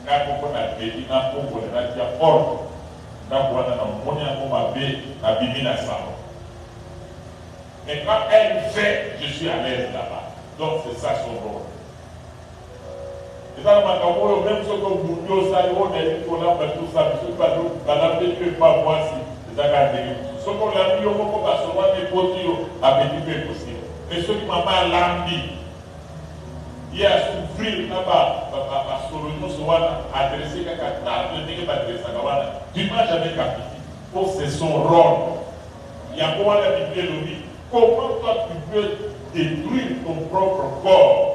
quand on a béni, à Pombo de la diapole, quand on a monnaie à Pombo, à Bibi la salon. Mais quand elle fait, je suis à l'aise là-bas. Donc c'est ça son rôle. Et ça, même ce que vous dites, ça, on a dit qu'on a fait tout ça, mais ce que vous ne pas voir si c'est ça qu'a dit. Ce qu'on a dit, on va se voir des potiers à petit peu possible. Mais ce qui m'a pas l'ambi, il y a souffrir là-bas, parce que nous sommes adressés à la table de Négabadrasagawana. Tu n'as jamais capté. Oh, c'est son rôle. Il y a quoi la Bible nous dit? Comment toi tu peux détruire ton propre corps?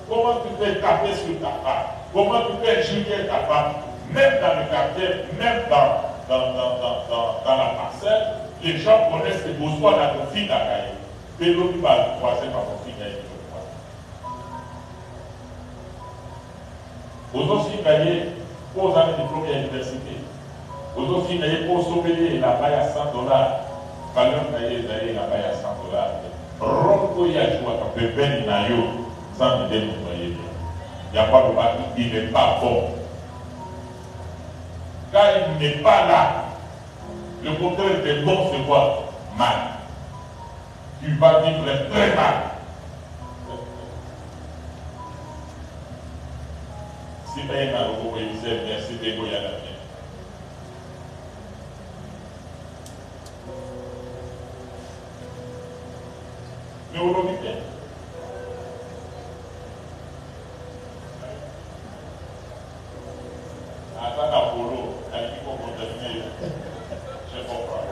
Comment tu peux taper sur ta femme? Comment tu peux injurier ta femme? Même dans le quartier, même dans la parcelle, les gens connaissent les besoins de la fille d'Akaï. Et l'autre va croiser par mon fille d'Akaï. Aux autres filles d'Akaï, pour aux années diplômés à l'université. Aux autres filles d'Akaï, pour sauver la paille à $100. Valeur d'Akaï, la paille à $100. Ronko Yajua, quand tu peines Nayo, sans me démontrer. Il n'y a pas de battre, il n'est pas bon. Quand il n'est pas là, le contraire de bon, c'est quoi? Mal. Tu vas vivre très mal. Si tu as un arbre, merci de Goya la mienne. Mais aujourd'hui, bien. Attends, Apollo, avec qui on continue. Je comprends.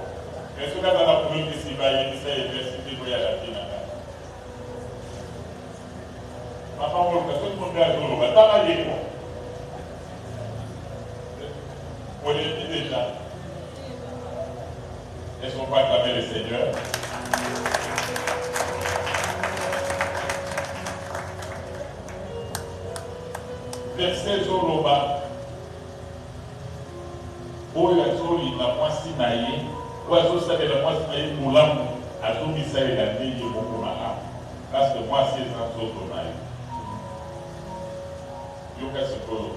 Mais ce cas-là, la Apollo qui s'y va, il essaie de merci de Goya la mienne. Papa, on va tout le monde à jour. Attends, là, il est bon. On l'a dit déjà. Est-ce qu'on peut acclamer le Seigneur? Verset Zoloba. Oyo azoli na mwasi na ye, oyo azosalela mwasi na ye molamu, azomisalela ndenge moko malamu. Parce que mwasi eza nzoto na ye. Yoka sikoyo.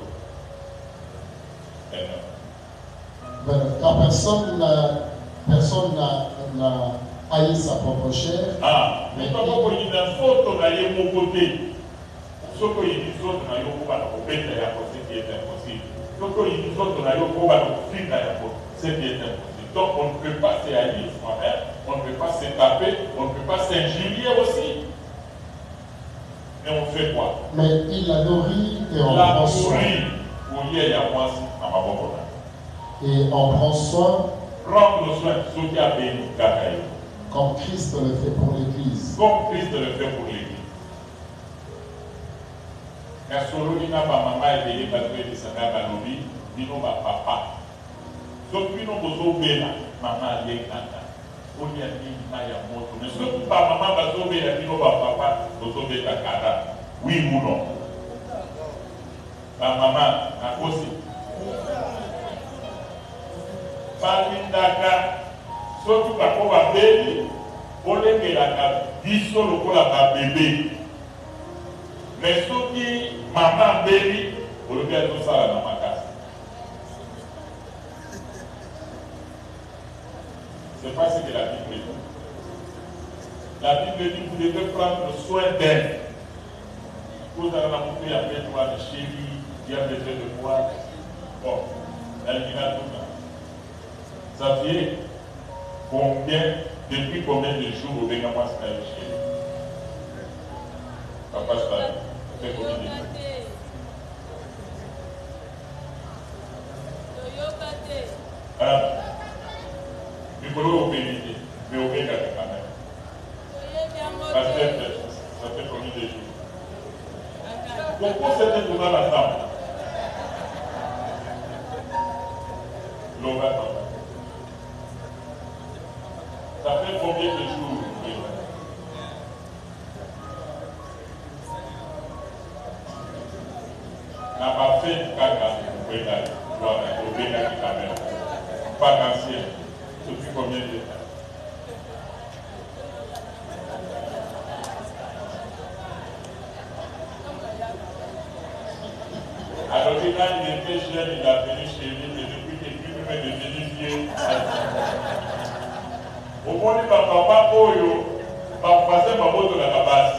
Car personne n'a haï sa propre chair. Ah, mais comment il y a une photo dans mon côté? Ce qu'il y a une photo dans mon côté, c'est impossible. Ce qu'il y a une photo dans mon côté, c'est impossible. Donc on ne peut pas se haïr soi-même, on ne peut pas se taper, on ne peut pas s'injurier aussi. Mais on fait quoi? Mais il la nourrit et on prend soin. Et on prend soin. Prendre soin de ceux qui a béni Kakaï. Comme Christ le fait pour l'Église. Comme Christ le fait pour l'Église. Car Solomon n'a pas maman et béni parce que c'est sa mère Balobi, Bino va papa. Donc Bino Bozo Béna, maman Lé Nata. On y a dit Maya Moto. Mais ce qui pas maman Bazo Béna, Bino va papa, Bozo Béna Kara. Oui ou non? Ma maman a aussi. Balindaka, surtout quand on va bébé, on les met la biso le la bébé. Mais ceux qui maman bébé, on le met tout ça dans ma casse. C'est pas ce que la Bible dit. La Bible dit que vous devez prendre soin d'elle. Vous avez la montée après toi de chérie, qui a besoin de moi. Bon, elle dit là tout ça. Ça fait combien, depuis combien de jours au Bégamas ça a chez Papa Stan, ça fait combien de jours? Ah, il faut le péniter, mais au Bégamas quand même. Parce que ça fait combien de jours? Pourquoi c'était tout dans la table? L'on va attendre. Ça fait combien de jours? N'a pas fait caca, pas d'ancien. Depuis combien de temps? Alors, quand il était jeune, il a venu chez lui, mais depuis qu'il est devenu vieux. Au moins, papa Oyo, papa c'est ma moto dans la base.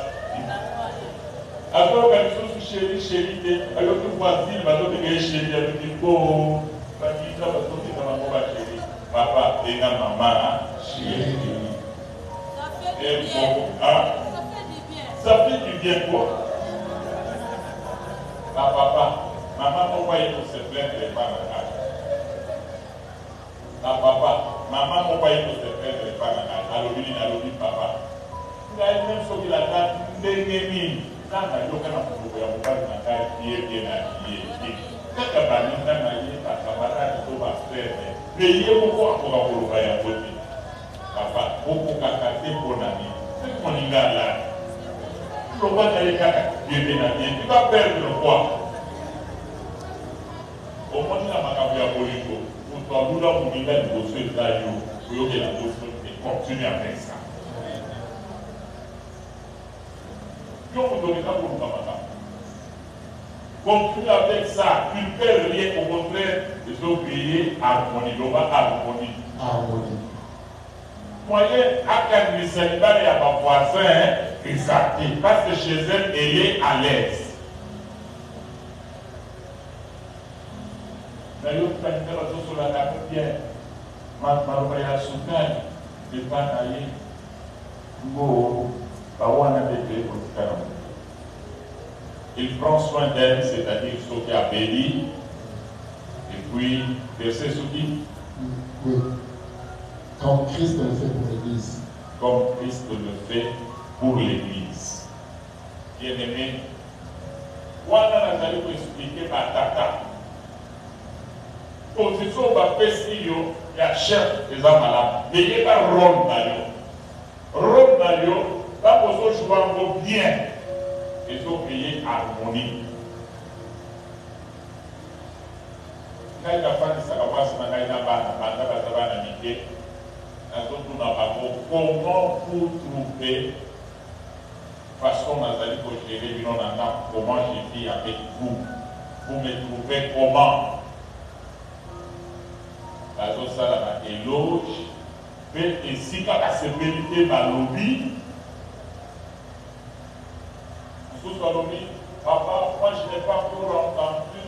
Alors, quand je suis chéri, alors que voici, il va donner chéri, alors qu'il faut, parce qu'il va sortir dans la bombe chéri. Papa, et la maman, chéri. Ça fait du bien. Ça fait du bien quoi? Ah, papa, maman, pourquoi il faut se plaindre les parents? Ah, papa, maman, pourquoi il faut se plaindre les parents? Alors, papa. Il a même ce qu'il a dit, quand il a bien habillé. Quand il a habillé, payez pourquoi pour le côté. Papa, beaucoup cacaté pour l'ami. C'est qu'on y a là. Tu ne vas pas aller cacaté, tu vas perdre le poids. Au moins, il y a ma cabine politique. Pour toi, nous avons mis la dossier de la joue. Pour que la dossier continue avec ça. Qui ont donné ça pour nous, papa? Continue avec ça, tu ne perds rien, au contraire, il faut créer harmonie, on va harmonie. Moyen à calmer celle-là et à ma voisin, exactement, parce que chez elle, elle est à l'aise. D'ailleurs, tu as une personne sur la table bien, ma voyage soutane, je ne vais pas aller. Il prend soin d'elle, c'est-à-dire ce qui a béni. Et puis, verset souti. Oui. Comme Christ le fait pour l'Église. Comme Christ le fait pour l'Église. Bien-aimé, on a expliqué par Tata. Position va faire si il y a chef des hommes malades. Mais il n'y a pas rôle d'ailleurs. Rôle d'ailleurs, là pour ça, je vois encore bien. Il faut créer harmonie. Quand il y a pas de savoir si on a une bande, comment vous trouvez, parce qu'on a dit que je gérer, comment je vis avec vous. Vous me trouvez comment? La zone ça la éloge, mais ici quand la sécurité va lobby, sous son lobby, papa, moi je n'ai pas encore entendu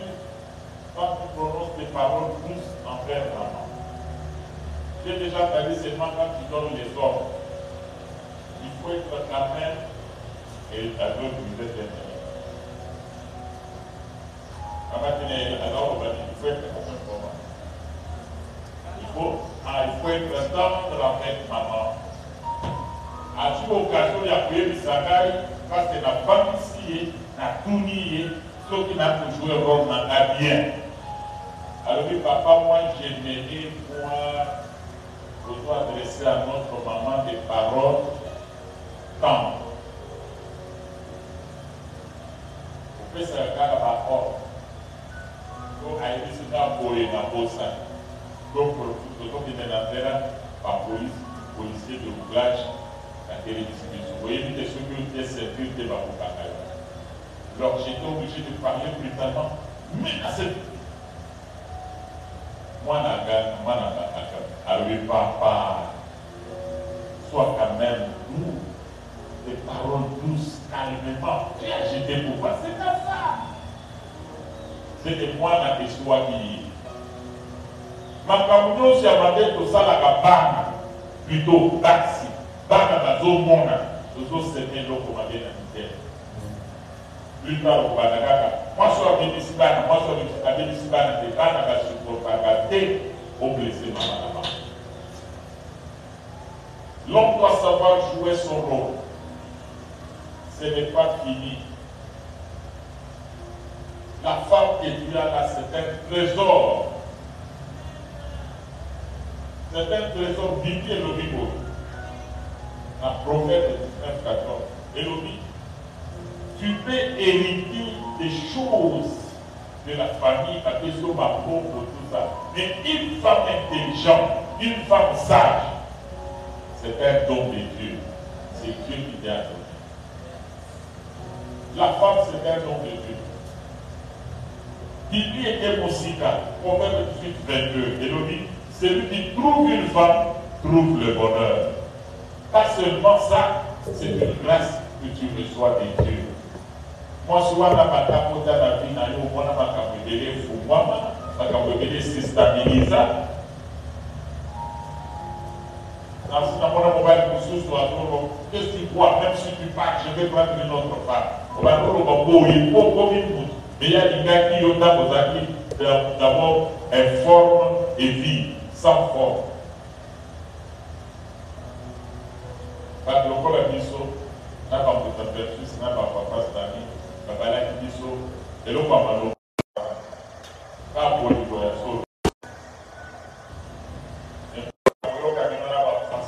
quand tu prononces des paroles douces envers maman. J'ai déjà entendu seulement quand tu donnes les ordres. Il faut être la même et la gueule vous êtes bien. Il faut être il faut être tendre avec maman. À toute occasion, il y a pris du sagai parce que la femme ici, la tournie, ceux qui n'ont pas joué le rôle n'a bien. Alors, oui, papa, moi, j'aimerais pouvoir adresser à notre maman des paroles tendres. Vous faites ce cas de rapport. Donc, à l'église, pour les naposas. Donc, pour le qui est par policier de roublage, la télévision. Vous voyez, des choses qui ont été servies de ma boucle. Alors, j'étais obligé de parler brutalement, mais à cette. Moi, alors, papa, sois quand même doux, des paroles douces, calmement. J'étais pour moi, c'est comme ça. C'est moi qui suis qui. Makamuno si amade to sala ka bana plutôt taxi bana bazo mona tozo seme loko mabe na mite plus tard au banaka moi so abisi bana moi so abisi bana te bana ka supporter te au blessé maman. L'homme doit savoir jouer son rôle. Ce n'est pas fini. La femme que tu as là, c'est un trésor. C'est un trésor biblique et logique. Un prophète de 19-14. Et l'obi, tu peux hériter des choses de la famille, parce que c'est ma pauvre, tout ça. Mais une femme intelligente, une femme sage, c'est un don de Dieu. C'est Dieu qui t'a donné. La femme, c'est un don de Dieu. Bibi était Mosika, Proverbe 18, 22. Et l'on dit, celui qui trouve une femme trouve le bonheur. Pas seulement ça, c'est une grâce que tu reçois de Dieu. Moi, souvent, dans ma capote, dans la vie, dans ma capote, il faut moi, ma capote, c'est stabilisé. Qu'est-ce que tu vois? Même si tu pars, je vais prendre une autre femme. Mais il y a des gars qui ont d'abord informe et vit sans forme. Parce que le corps a dit ça, n'a pas de perçu, n'a pas papa, c'est ami, papa là qui dit ça, et l'autre pas mal. Pas pour le voyage.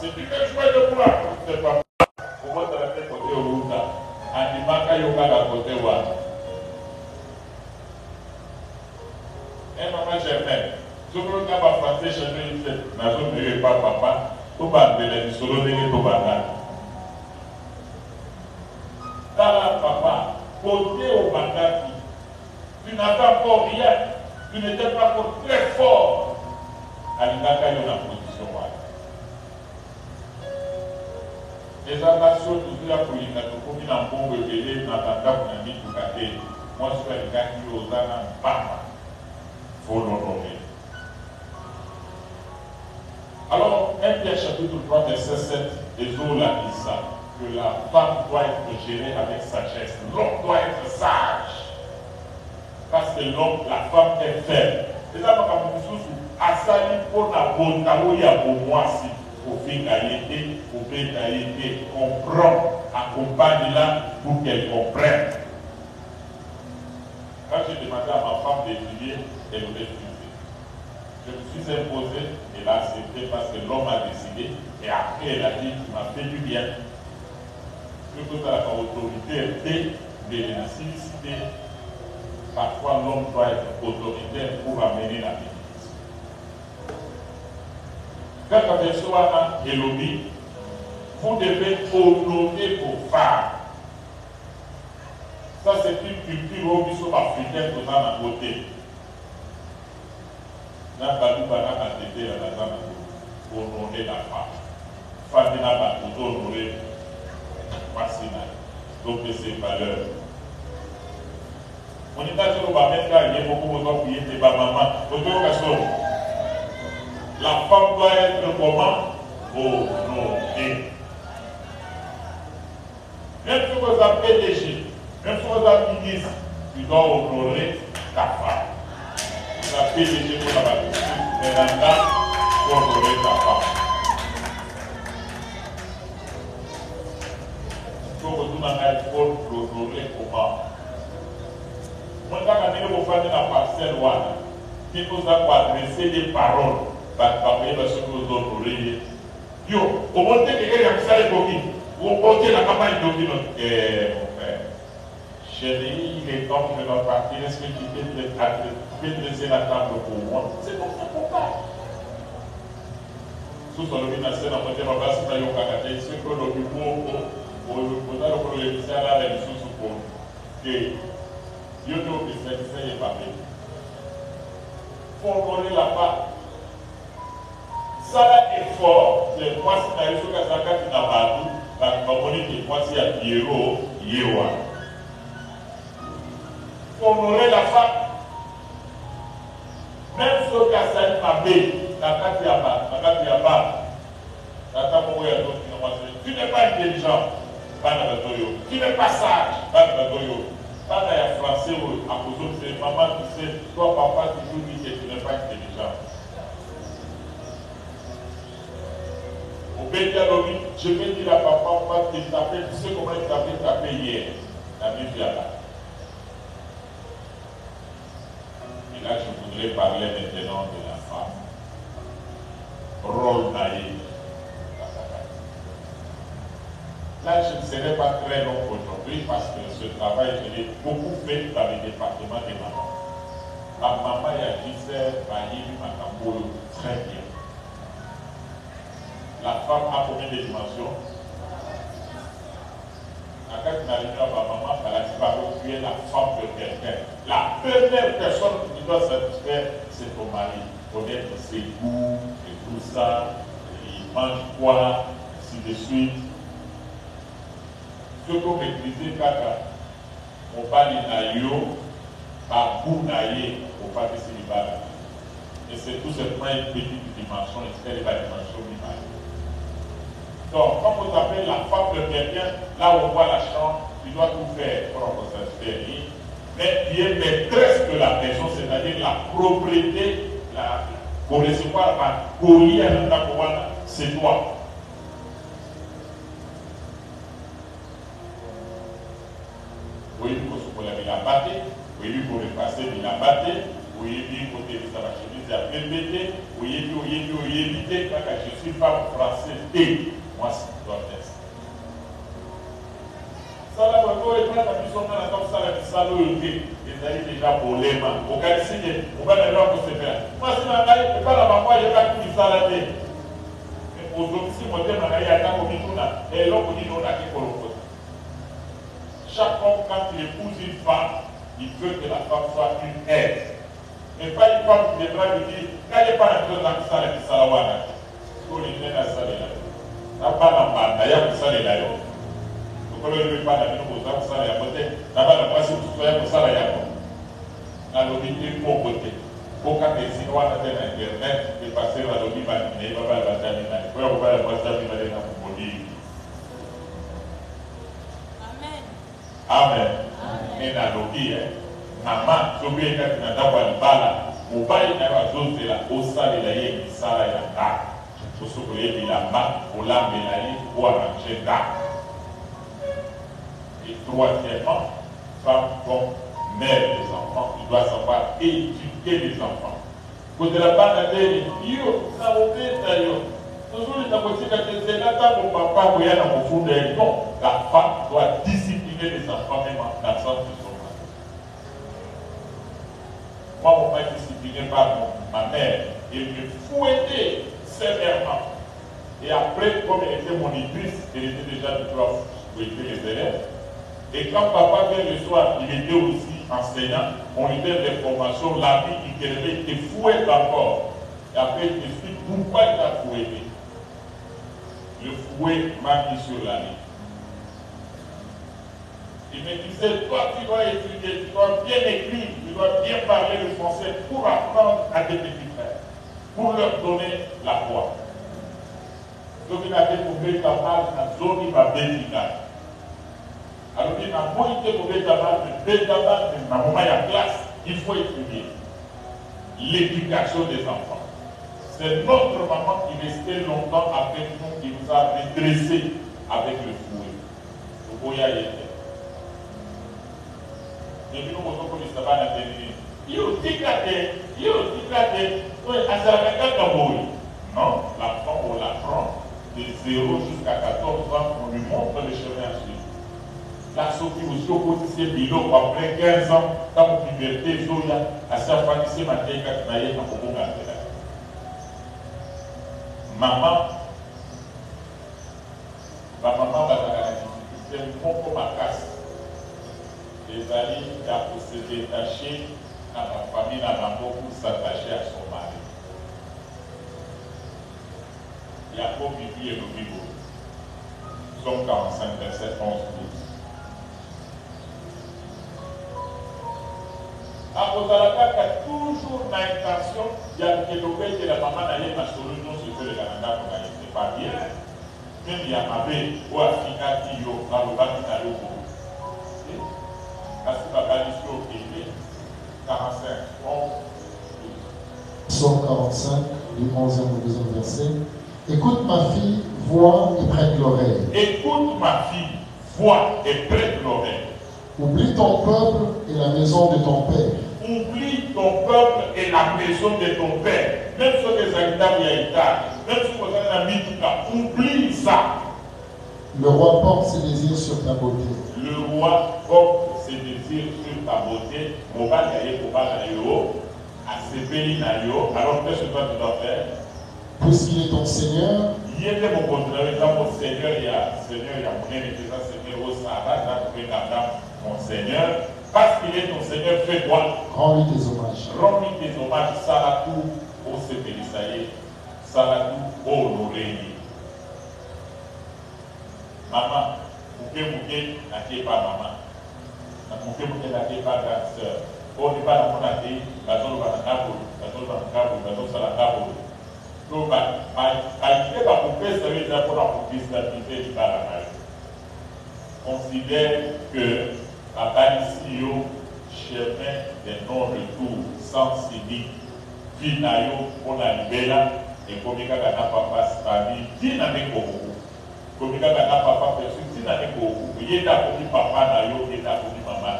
C'est du même choix de quoi? C'est pas pour moi, tu as fait côté au route. Animaka yoga à côté ou à. Et maman, j'aimais. Je veux que ma français, je ne sais pas. Je ne sais pas, papa. Tout va bien, les solos de l'État. Tala, papa, côté au Bandaki, tu n'as pas encore rien. Tu n'étais pas encore très fort. Animaka yoga en position. Les nations, tout ça, pour les nations, comme il en bon révélé, dans la table, on a dit tout à fait. Moi, je suis un gars qui ose en parler. Il faut l'honorer. Alors, 1 Pierre chapitre 3, verset 7, les eaux la dit ça, que la femme doit être gérée avec sagesse. L'homme doit être sage. Parce que l'homme, la femme est faible. Et là, quand vous sous Asali pour la bonne, il y a pour moi si. Pour faire gaieté, pour faire gaieté, comprendre, accompagne-la pour qu'elle comprenne. Quand j'ai demandé à ma femme d'étudier, elle aurait refusé. Je me suis imposé, elle a accepté parce que l'homme a décidé. Et après, elle a dit, tu m'as fait du bien. Surtout à la autorité de nécessité. Parfois, l'homme doit être autoritaire pour amener la bénédiction. Quand la personne a éloigné, vous devez honorer vos femmes. Ça, c'est une culture au biseau africaine que nous avons à côté. Nous avons honorer la femme. Femme n'a pas honorer Massina. Donc, c'est valeur. On est dans le même cas, il y a beaucoup de prier de maman. La femme doit être comment? Honorée. Même si vous êtes PDG, même si vous êtes ministre, tu dois honorer ta femme. Vous êtes PDG pour la bâtisse, mais là, pour honorer ta femme. Il faut que tout le monde honorer comment? Moi, quand on est au fond de la parcelle, qui nous a adressé des paroles, parce que nous honorer. Yo, au moment où il y a ça, vous portez la campagne de mon frère. Chérie, il est temps que notre partie, est-ce que tu peux dresser la table pour moi? C'est comme ça qu'on parle. Sous son nomination, on peut dire, on va se faire un cacate, c'est que le bureau, on a le problème, c'est là, les ressources pour que Dieu nous spécialise et pas bien. Il faut honorer la part. Ça est fort, c'est moi si tu as eu ce que ça n'a pas tout. La communauté, moi, si il y a Pierrot, Yewa. Il faut honorer la femme. Même ce que ça a été tu n'es pas intelligent, tu n'es pas sage, pas dans français, à cause de maman, tu sais, toi, papa, toujours dit que tu n'es pas intelligent. Je vais dire à papa, on va te taper, tu sais comment il t'avait tapé hier. La Bible est là. Et là, je voudrais parler maintenant de la femme. Rôle naïf. Là, je ne serai pas très long aujourd'hui parce que ce travail, je l'ai beaucoup fait dans le département des mamans. La maman et la Gisèle, Makambo, très bien. La femme a combien de dimensions? Quand tu n'arrives pas à maman, tu es la femme de quelqu'un. La première personne qui doit satisfaire, c'est ton mari. Connaître ses goûts et tout ça, il mange quoi, ainsi de suite. Surtout maîtriser quand on parle de naïo, par goût naïe, on parle de célibat. Et c'est tout simplement une petite dimension, c'est la dimension du mari. Donc, quand vous appelez la femme de quelqu'un, là où on voit la chambre, tu dois tout faire pour satisfaire. Mais tu es maîtresse de la maison, c'est-à-dire la propriété, pour recevoir la courrier à l'Antakowana, c'est toi. Oui, pour la battre, oui, pour le passer, il a battu, oui, pour te dire la chemise, il a répété, oui, éviter, quand je suis femme française, moi, c'est toi, ça là, quand on est là, comme ça, la saloperie, ils arrivent déjà pour les mains. Au cas où on va les voir pour se faire. Moi, si on a pas la maman, il n'y a pas tout qui s'arrête. Mais aujourd'hui, si on dit, il y a un peu et l'autre, on dit, on a qui pour le côté. Chaque homme, quand il épouse une femme, il veut que la femme soit une aide. Mais pas une femme qui devra lui dire, quand il n'y a pas un peu dans ça, il y a un peu de ça. La femme, il y a un peu de ça. Quand on ne pas la maison, ça va y côté. Là-bas, la place où tu sois, ça va y avoir. La lobby est pour côté. Pour quand les Chinois ont Internet, les passer à la lobby, ils vont la bataille. Il faut avoir la bataille pour dire. Amen. Amen. Et la lobby, maman, je vais dire que tu n'as pas de balle. Au bail, il y a un zone de la ossa de la yé, qui s'arrête à la date. Pour ce que vous avez la main, pour la mélanger, pour arranger date. Et troisièmement, femme comme mère des enfants, tu dois savoir éduquer les enfants. Côté la bande de yo, ça va être yo. Toujours les amotiques à tes élèves, mon papa, vous y a dans fond de non. La femme doit discipliner les enfants, même en absence de son mari. Moi, mon père est discipliné par ma mère. Il me fouettait sévèrement. Et après, comme elle était monitrice, elle était déjà de pouvoir fouetter les élèves. Et quand papa vient le soir, il était aussi enseignant, on lui donne des formations, la vie, il te fouette encore. Et après, il t'explique pourquoi il t'a fouetté. Le fouet m'a mis sur la ligne. Il me disait, toi tu dois étudier, tu dois bien écrire, tu dois bien parler le français pour apprendre à tes petits frères, pour leur donner la foi. Donc il a découvert ta base dans la zone, il va bénir. Alors il n'a pas été pour ta base, mais ta base, dans le moment il y a classe, il faut étudier. L'éducation des enfants. C'est notre maman qui restait longtemps avec nous, qui nous a redressés avec le fouet. Le boya était. Et puis nous, comme il s'avère à tenir. Non, l'enfant, on l'apprend de 0 jusqu'à 14 ans, on lui montre le chemin à suivre. La Sophie aussi au quotidien Bilo, après 15 ans, dans mon puberté, Zoya, à sa famille, c'est ma tête qui n'a pas beaucoup d'intérêt. Maman, ma maman va dans la difficulté, c'est mon comme ma casse. Les amis qui ont se détaché à ma famille, à ma pour s'attacher à son mari. Jacob vit et le Bible. Somme 45, verset 11, 12. Apotalaka a toujours l'intention, il y a que la maman d'aller ma solution sur le Canada pour gagner. C'est pas bien. Même il y a Mabé, ou Afrika, Tiyo, Malouba, Tinalo, parce que papa dit sur le 45, 11, 12. Psaume 45, du 11e au 12e verset. Écoute ma fille, vois et prête l'oreille. Écoute ma fille, vois et prête l'oreille. Oublie ton peuple et la maison de ton père. Oublie ton peuple et la maison de ton père. Même sur les habitants yaïta, même sur les habitants, oublie ça. Le roi porte ses désirs sur ta beauté. Le roi porte ses désirs sur ta beauté. Mobile yaïe, mobile yaïo, à ses pays naïo. Alors qu'est-ce que toi tu dois faire? Puisqu'il est ton Seigneur, il y a des mots contraires, dans mon Seigneur, il y a mon Seigneur, Seigneur, au Sahara, dans mon Seigneur, parce qu'il est ton Seigneur, fais-toi. rends-lui tes hommages. Rends-lui tes hommages, Salatou, au Sébélisaïe, Salatou, au Honoré. Maman, Mouké, n'attez pas maman. Mouké, n'attez pas ta soeur. Oh, n'est pas dans mon athée, la zone va la Cabo, la zone va la Cabo, la zone va la Cabo. Donc, considère que la Balisio, chemin des non-retours, sans cynique, Finayo, on a libéré, et comme il y a un papa, famille, qui n'a pas beaucoup. Comme il y a un papa, qui n'a pas beaucoup. Il y a un papa, il y a un maman.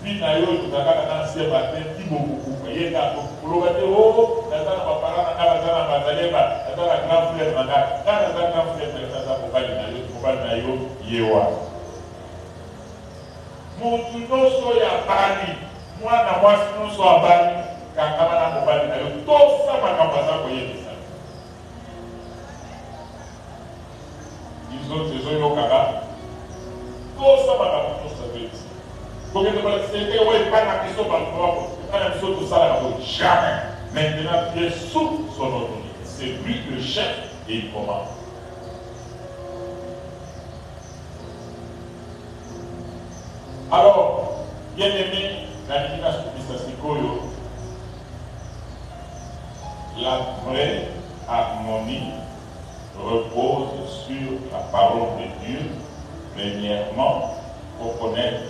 Finayo, il y a un ancien matin, qui m'a beaucoup. Il y a un oh, dans la parole, dans la grand frère, dans la grand frère, Yewa. Mon tuno soya bani, moi na moi sinon soya bani, kakama na mobali na yo, tout ça ma kampaza koye bisa. Ils ont yo kaka, tout ça ma kampaza koye bisa. Comme il me c'était ouais pas na question par rapport, pas na question tout ça là jamais. Maintenant tu es sous son autorité, c'est lui le chef et il commande. Alors, bien aimé, la divination de Sikoyo, la vraie harmonie repose sur la parole de Dieu, premièrement, pour connaître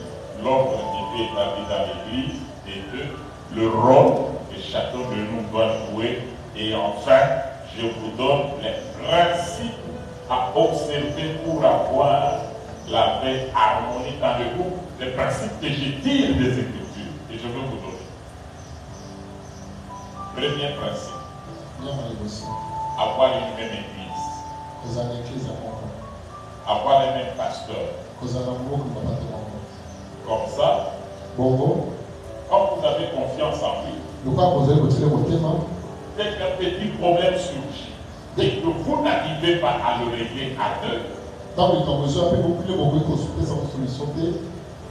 l'ordre qui est établi dans l'Église, et deux, le rôle que chacun de nous doit jouer, et enfin, je vous donne les principes à observer pour avoir la vraie harmonie dans le groupe, les principes que je tire des Écritures, et je veux vous donner. Premier principe. Nyama liboso. Avoir une même église. Kozala église moko. Avoir un même pasteur. Kozala moko bapate moko. Comme ça, Bongo. quand vous avez confiance en lui, Pourquoi vous avez retiré votre main? dès qu'un petit problème surgit et que vous n'arrivez pas à le régler à deux, Tant que ton besoin a beaucoup de consulter sans solution,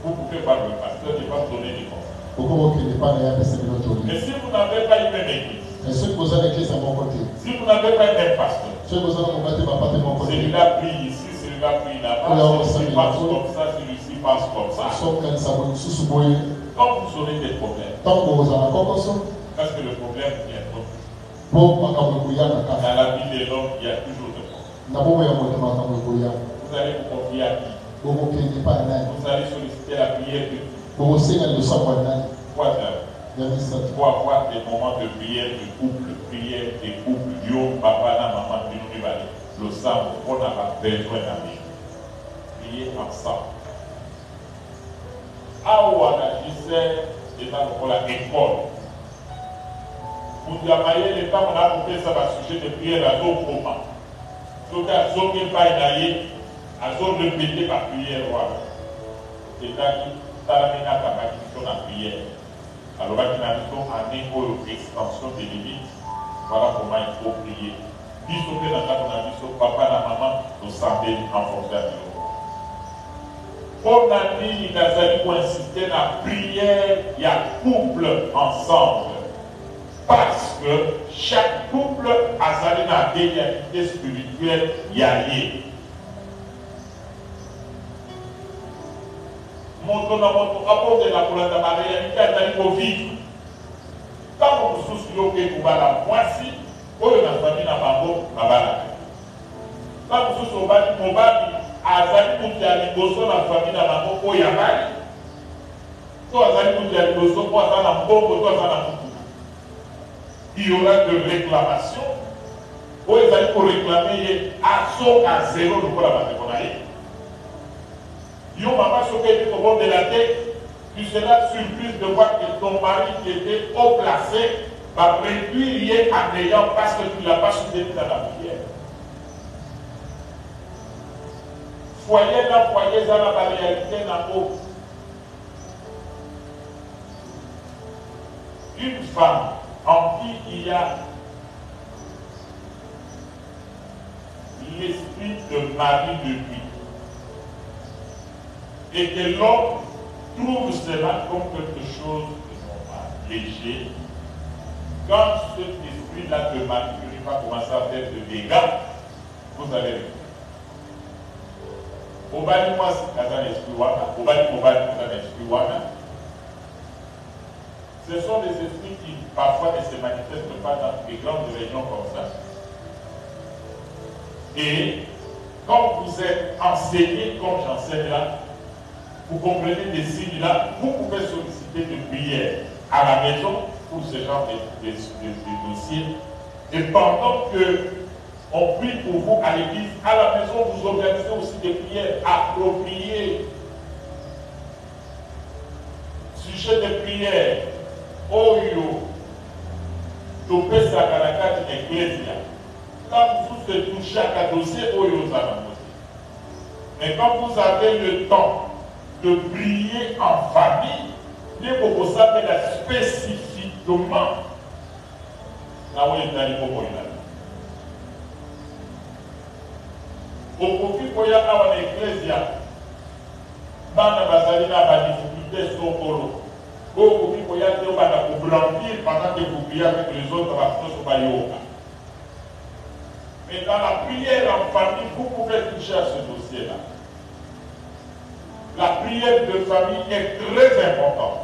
vous pouvez voir le pasteur qui va vous donner des conseils. pourquoi vous ne pas rien passer de notre Mais si vous n'avez pas une même église, et ceux qui vous ont l'église à mon côté, si vous n'avez pas un même pasteur, ceux qui vous ont mon côté, celui-là prie ici, celui-là prie là-bas, celui-ci pense comme ça, celui-ci pense comme ça. Quand vous aurez des problèmes, parce que le problème vient trop. Dans la vie de l'homme, il y a toujours des problèmes. Vous allez vous confier à qui? Vous allez solliciter la prière de qui? Pour avoir des moments de prière de couple, yo, papa, na maman, le sang, on a besoin d'amis. Prier ensemble. Awa agissait dans la école. Vous avez les temps, on a compris ça, le sujet de prière à d'autres moments. Donc, à ce qui n'est pas inaillé, à ce qui répéter la prière, c'est-à-dire, ça la mena à la prière. Alors, il y a une extension des limites. Voilà comment il faut prier. Bisous que dans la vie, papa, la maman, nous semblons en fonction de l'eau. Pour la vie, il a insister dans la prière, il y a couple ensemble. Parce que chaque couple a sa réalité spirituelle, il y a lié. Moto na moto apporte la couleur de la réalité à la vivre. Quand vous souciez que vous allez la voici, vous avez la famille na bango, na bala. Quand vous souciez au bali, mon bali, azali muti ya liboso na famille na bango, o ya bali. To azali muti ya liboso, po azali na mbongo, to azali na mutu. Il y aura de réclamations. Vous allez pour réclamer à saut à zéro de quoi la bataille. Yo maman s'occupe au bord de la tête, tu seras surprise de voir que ton mari qui était haut placé va réduire en ayant parce que tu ne l'as pas soutenu dans la prière. Foyer dans foyer, dans la réalité, dans l'eau. Une femme en qui il y a l'esprit de mari de lui. Et que l'homme trouve cela comme quelque chose de normal, léger. Quand cet esprit-là de maturité va commencer à faire de dégâts, vous allez le faire. Obali moi c'est dans l'esprit wana, obali dans l'esprit wana. Ce sont des esprits qui parfois ne se manifestent pas dans des grandes réunions comme ça. Et quand vous êtes enseigné comme j'enseigne là, vous comprenez des signes là, vous pouvez solliciter des prières à la maison pour ce genre de dossiers. Et pendant que on prie pour vous à l'église, à la maison, vous organisez aussi des prières appropriées. Sujet de prière, Oyo, Topé Sakaraka de l'Ecclésia. Quand vous se touchez à un dossier, Oyo Zanamoti. Mais quand vous avez le temps de prier en famille, vous savez la spécifiquement là où il est allé pour moi. Au profit pour y avoir l'Ecclésia, bana bazali na ba difficulté sokolo. Au profit pour y avoir bana pour brandir pendant que vous priez avec les autres pasteurs sur Bayoka. Mais dans la prière en famille, vous pouvez toucher à ce dossier-là. La prière de famille est très importante.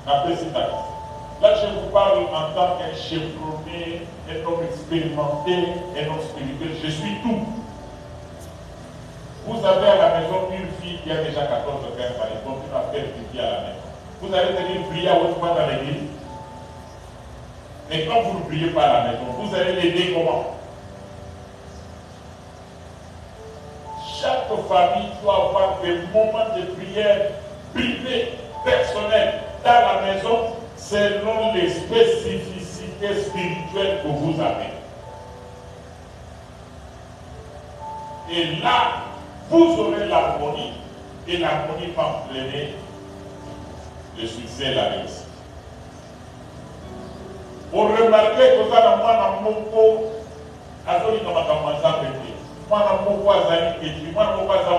Là, je vous parle en tant qu'un chevronné, un homme expérimenté, un homme spirituel. Je suis tout. Vous avez à la maison une fille qui a déjà 14 ou 15 ans, elle continue à faire pipi à la maison. Vous allez venir prier à votre part dans l'église. Mais quand vous ne priez pas à la maison, vous allez l'aider comment? Chaque famille doit avoir des moments de prière privés, personnels, dans la maison, selon les spécificités nécessité spirituelle que vous avez. Et là, vous aurez l'harmonie, et l'harmonie va entraîner le succès et la réussite. Vous remarquez que ça, dans mon mot, azoli kama kamanza pété. Moi, dans mon voisin qui dit, moi, mon voisin,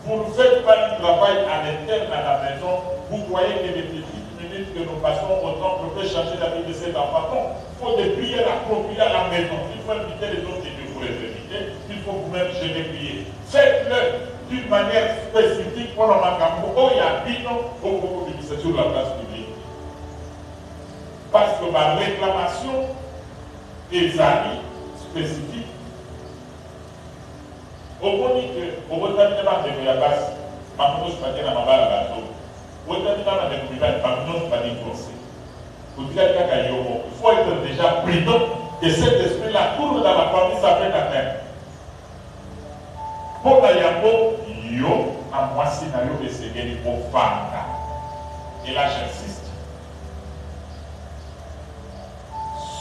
vous ne faites pas du travail à l'interne à la maison. Vous voyez que les petites minutes que nous passons au temps pour changer la vie de cet enfant. Non, il faut des prières appropriées à la maison. Il faut inviter les autres et vous les inviter. Il faut vous-même jeûner prier. Faites-le d'une manière spécifique pour le Makambo. Oh, il y a bino au cours de sur la place publique. Parce que ma réclamation des amis spécifiques, au moment que au terme de la base, ma ne pas dire à ma balle à la zone. Au terme de la découverte, ma ne pas dire français. Il faut être déjà prudent que cet esprit-là tourne dans la famille, ça fait la terre. Pour Yambo, yo, à moi, scénario de ce qu'il faut faire. Et là, j'insiste.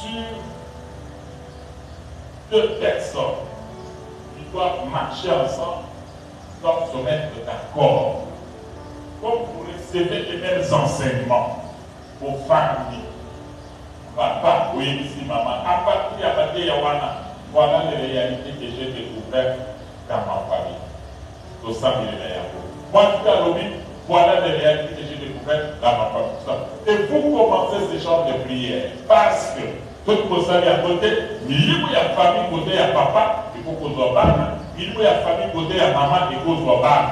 Sur deux personnes qui doivent marcher ensemble, doivent se mettre d'accord. Comme vous recevez les mêmes enseignements aux familles, papa, oui, ici, maman, à partir de Yawana, voilà les réalités que j'ai découvertes dans ma famille. Au sein de l'État. Moi, tout à l'heure, voilà les réalités que j'ai découvertes dans ma famille. Et vous commencez ce genre de prière parce que tout le monde à côté, il y a famille côté à papa, il faut qu'on soit bas. Il y a famille côté à maman, il faut qu'on soit bas.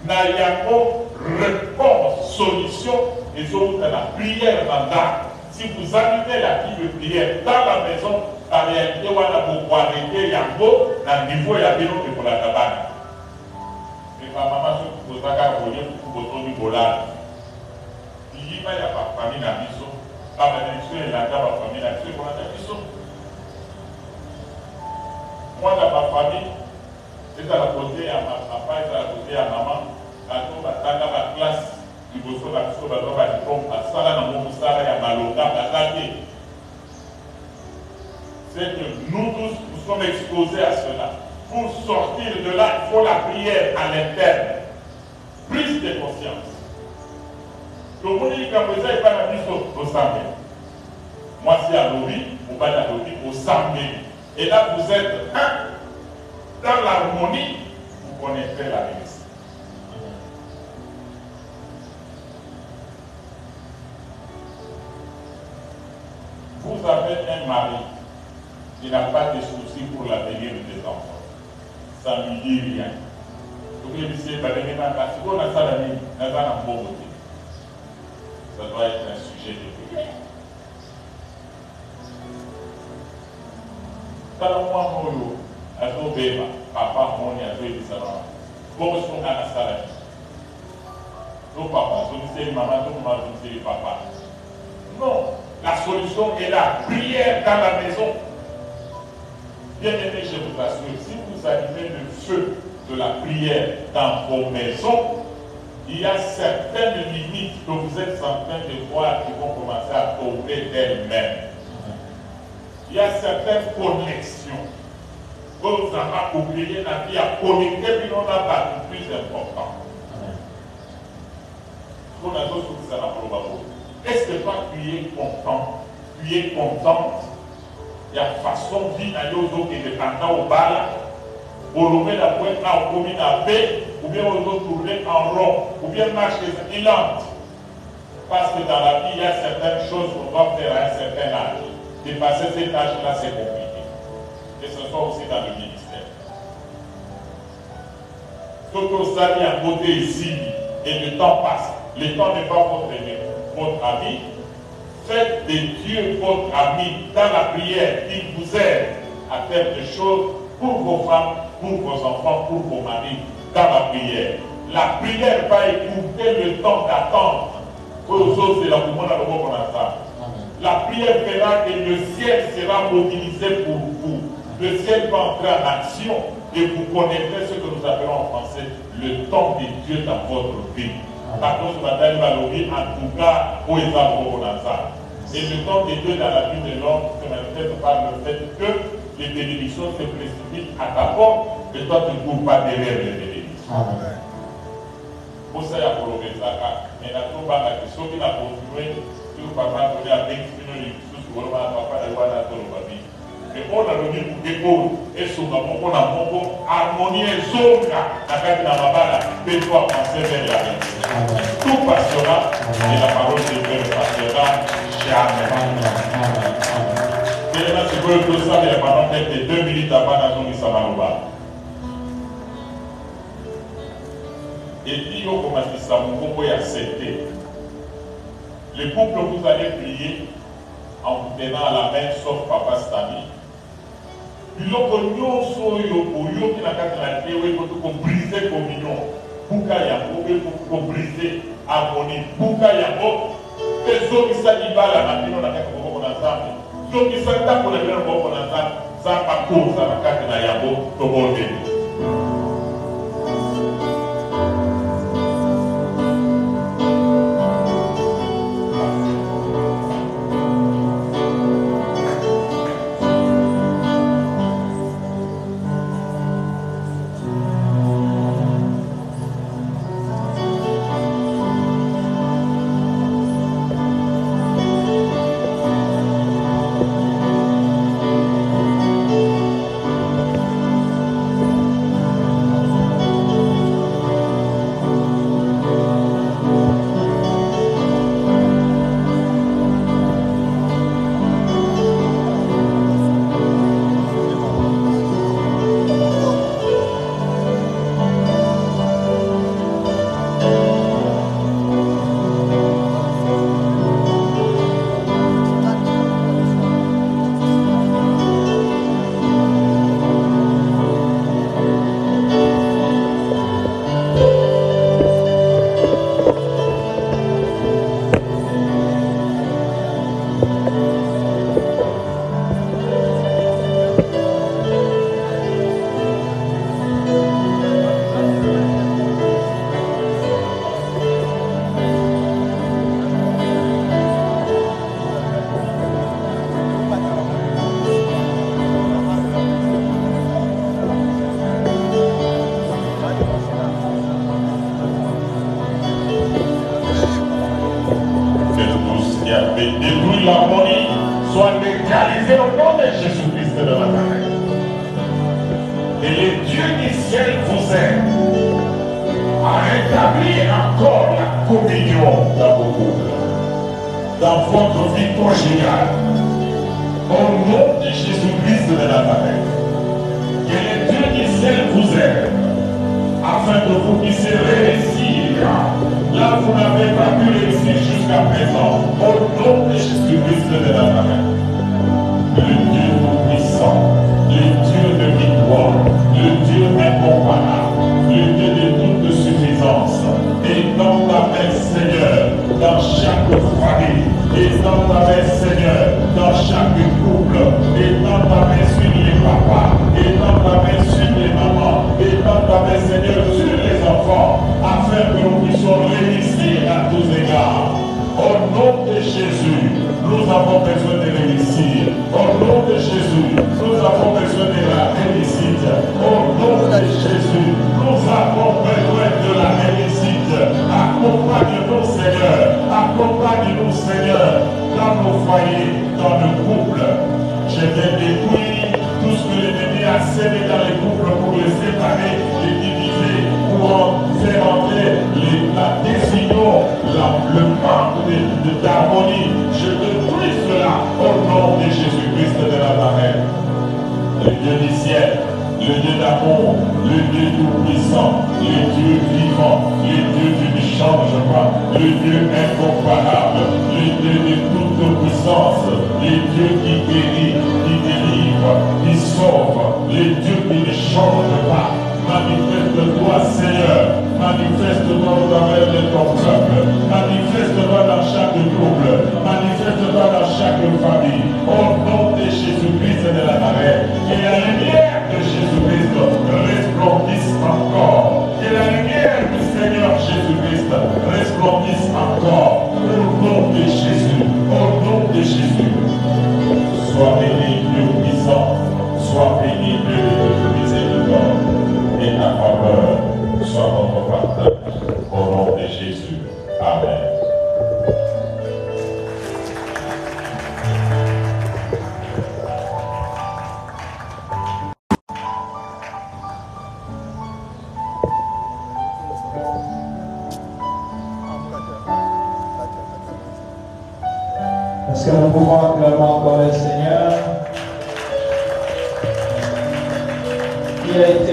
Il y a une réponse, solution, et autres dans la prière mandat. Si vous allumez la vie de prière dans la maison, en réalité, on a beaucoup arrêté, il y a beau, dans le niveau, il y a bien pour la cabane. Et ma maman, si vous avez un volet, vous pouvez vous voler. Il y a pas de famille dans la maison. Pas de direction, il y a pas de famille dans la maison. Moi, dans ma famille, c'est à la côté à ma papa, c'est à la côté à maman. Quand on va dans la classe, il faut que la chose va être comme à ça, dans mon salon, il y a Maloka, c'est que nous tous, nous sommes exposés à cela. Pour sortir de là, il faut la prière à l'interne. Prise de conscience. Le monde dit que ça n'est pas la mise au samedi. Moi, c'est à l'ori, on va à l'ori au samedi. Et là, vous êtes un. Dans l'harmonie, vous connaissez la réussite. Vous avez un mari qui n'a pas de soucis pour l'avenir des enfants. Ça ne lui dit rien. Donc, il dit, ça doit être un sujet de prière. Quand moi, papa, mon dit ça. Comment est-ce qu'on a la salle? Donc, papa, je dis maman, je dis papa. Non, la solution est là. Prière dans la maison. Bien aimé, je vous assure, si vous allumez le feu de la prière dans vos maisons, il y a certaines limites que vous êtes en train de voir qui vont commencer à tomber d'elles-mêmes. Il y a certaines connexions que vous avez oublié la vie à connecter, puis on a battu plus important. Est-ce que toi tu es content? Tu es contente? Il y a façon de vivre qui est dépendant au bal, au lever la pointe là, au commune à paix, ou bien au tourner en rond, ou bien marcher lente. Parce que dans la vie, il y a certaines choses qu'on doit faire à un certain âge. Dépasser cet âge-là, c'est compliqué. Et ce soit aussi dans le ministère. Tout que ça vient à côté ici, et le temps passe. Le temps n'est pas votre ami. Faites de Dieu votre ami dans la prière. Il vous aide à faire des choses pour vos femmes, pour vos enfants, pour vos maris, dans la prière. La prière va écouter le temps d'attendre. La prière fera que le ciel sera mobilisé pour vous. Le ciel va entrer en action et vous connaîtrez ce que nous appelons en français le temps de Dieu dans votre vie. Par contre, en tout cas, pour les enfants, Et le temps des deux dans la vie de l'homme se manifeste par le fait que les bénédictions se précipitent à ta porte et toi tu ne cours pas derrière les bénédictions. Pour ça, il y a pour le ça. Mais la troupe a dit, ceux qui l'ont continué, tout le papa donné à 20 minutes, tout ce que le papa a dit, voilà, tout le papier. Mais on a le niveau de l'épaule, et sur la mongo, la mongo, harmonie et zonga, la carte dans ma balle, et toi, penser vers la vie. Tout passera, et la parole de Dieu ne passera jamais. Et là, si vous voulez tout ça, il y a pendant peut-être 2 minutes avant dans son Isamaroba. Et puis, on commence à dire ça, mon combo est accepté. Le couple, vous allez prier en vous tenant à la main, sauf papa Stami. Biloko nyonso yo boyo qui n'a qu'à traiter, oui, il faut briser communion. Buka yango, il faut briser harmonie. Buka yango, et ceux qui s'en y va là, maintenant, on a qu'à qu'on a ensemble. Ceux qui s'en tapent pour les faire qu'on a ensemble, ça n'a pas court, ça n'a qu'à qu'on a yango, tout le monde. Jésus, au nom de Est-ce que nous pouvons acclamer encore le Seigneur qui a été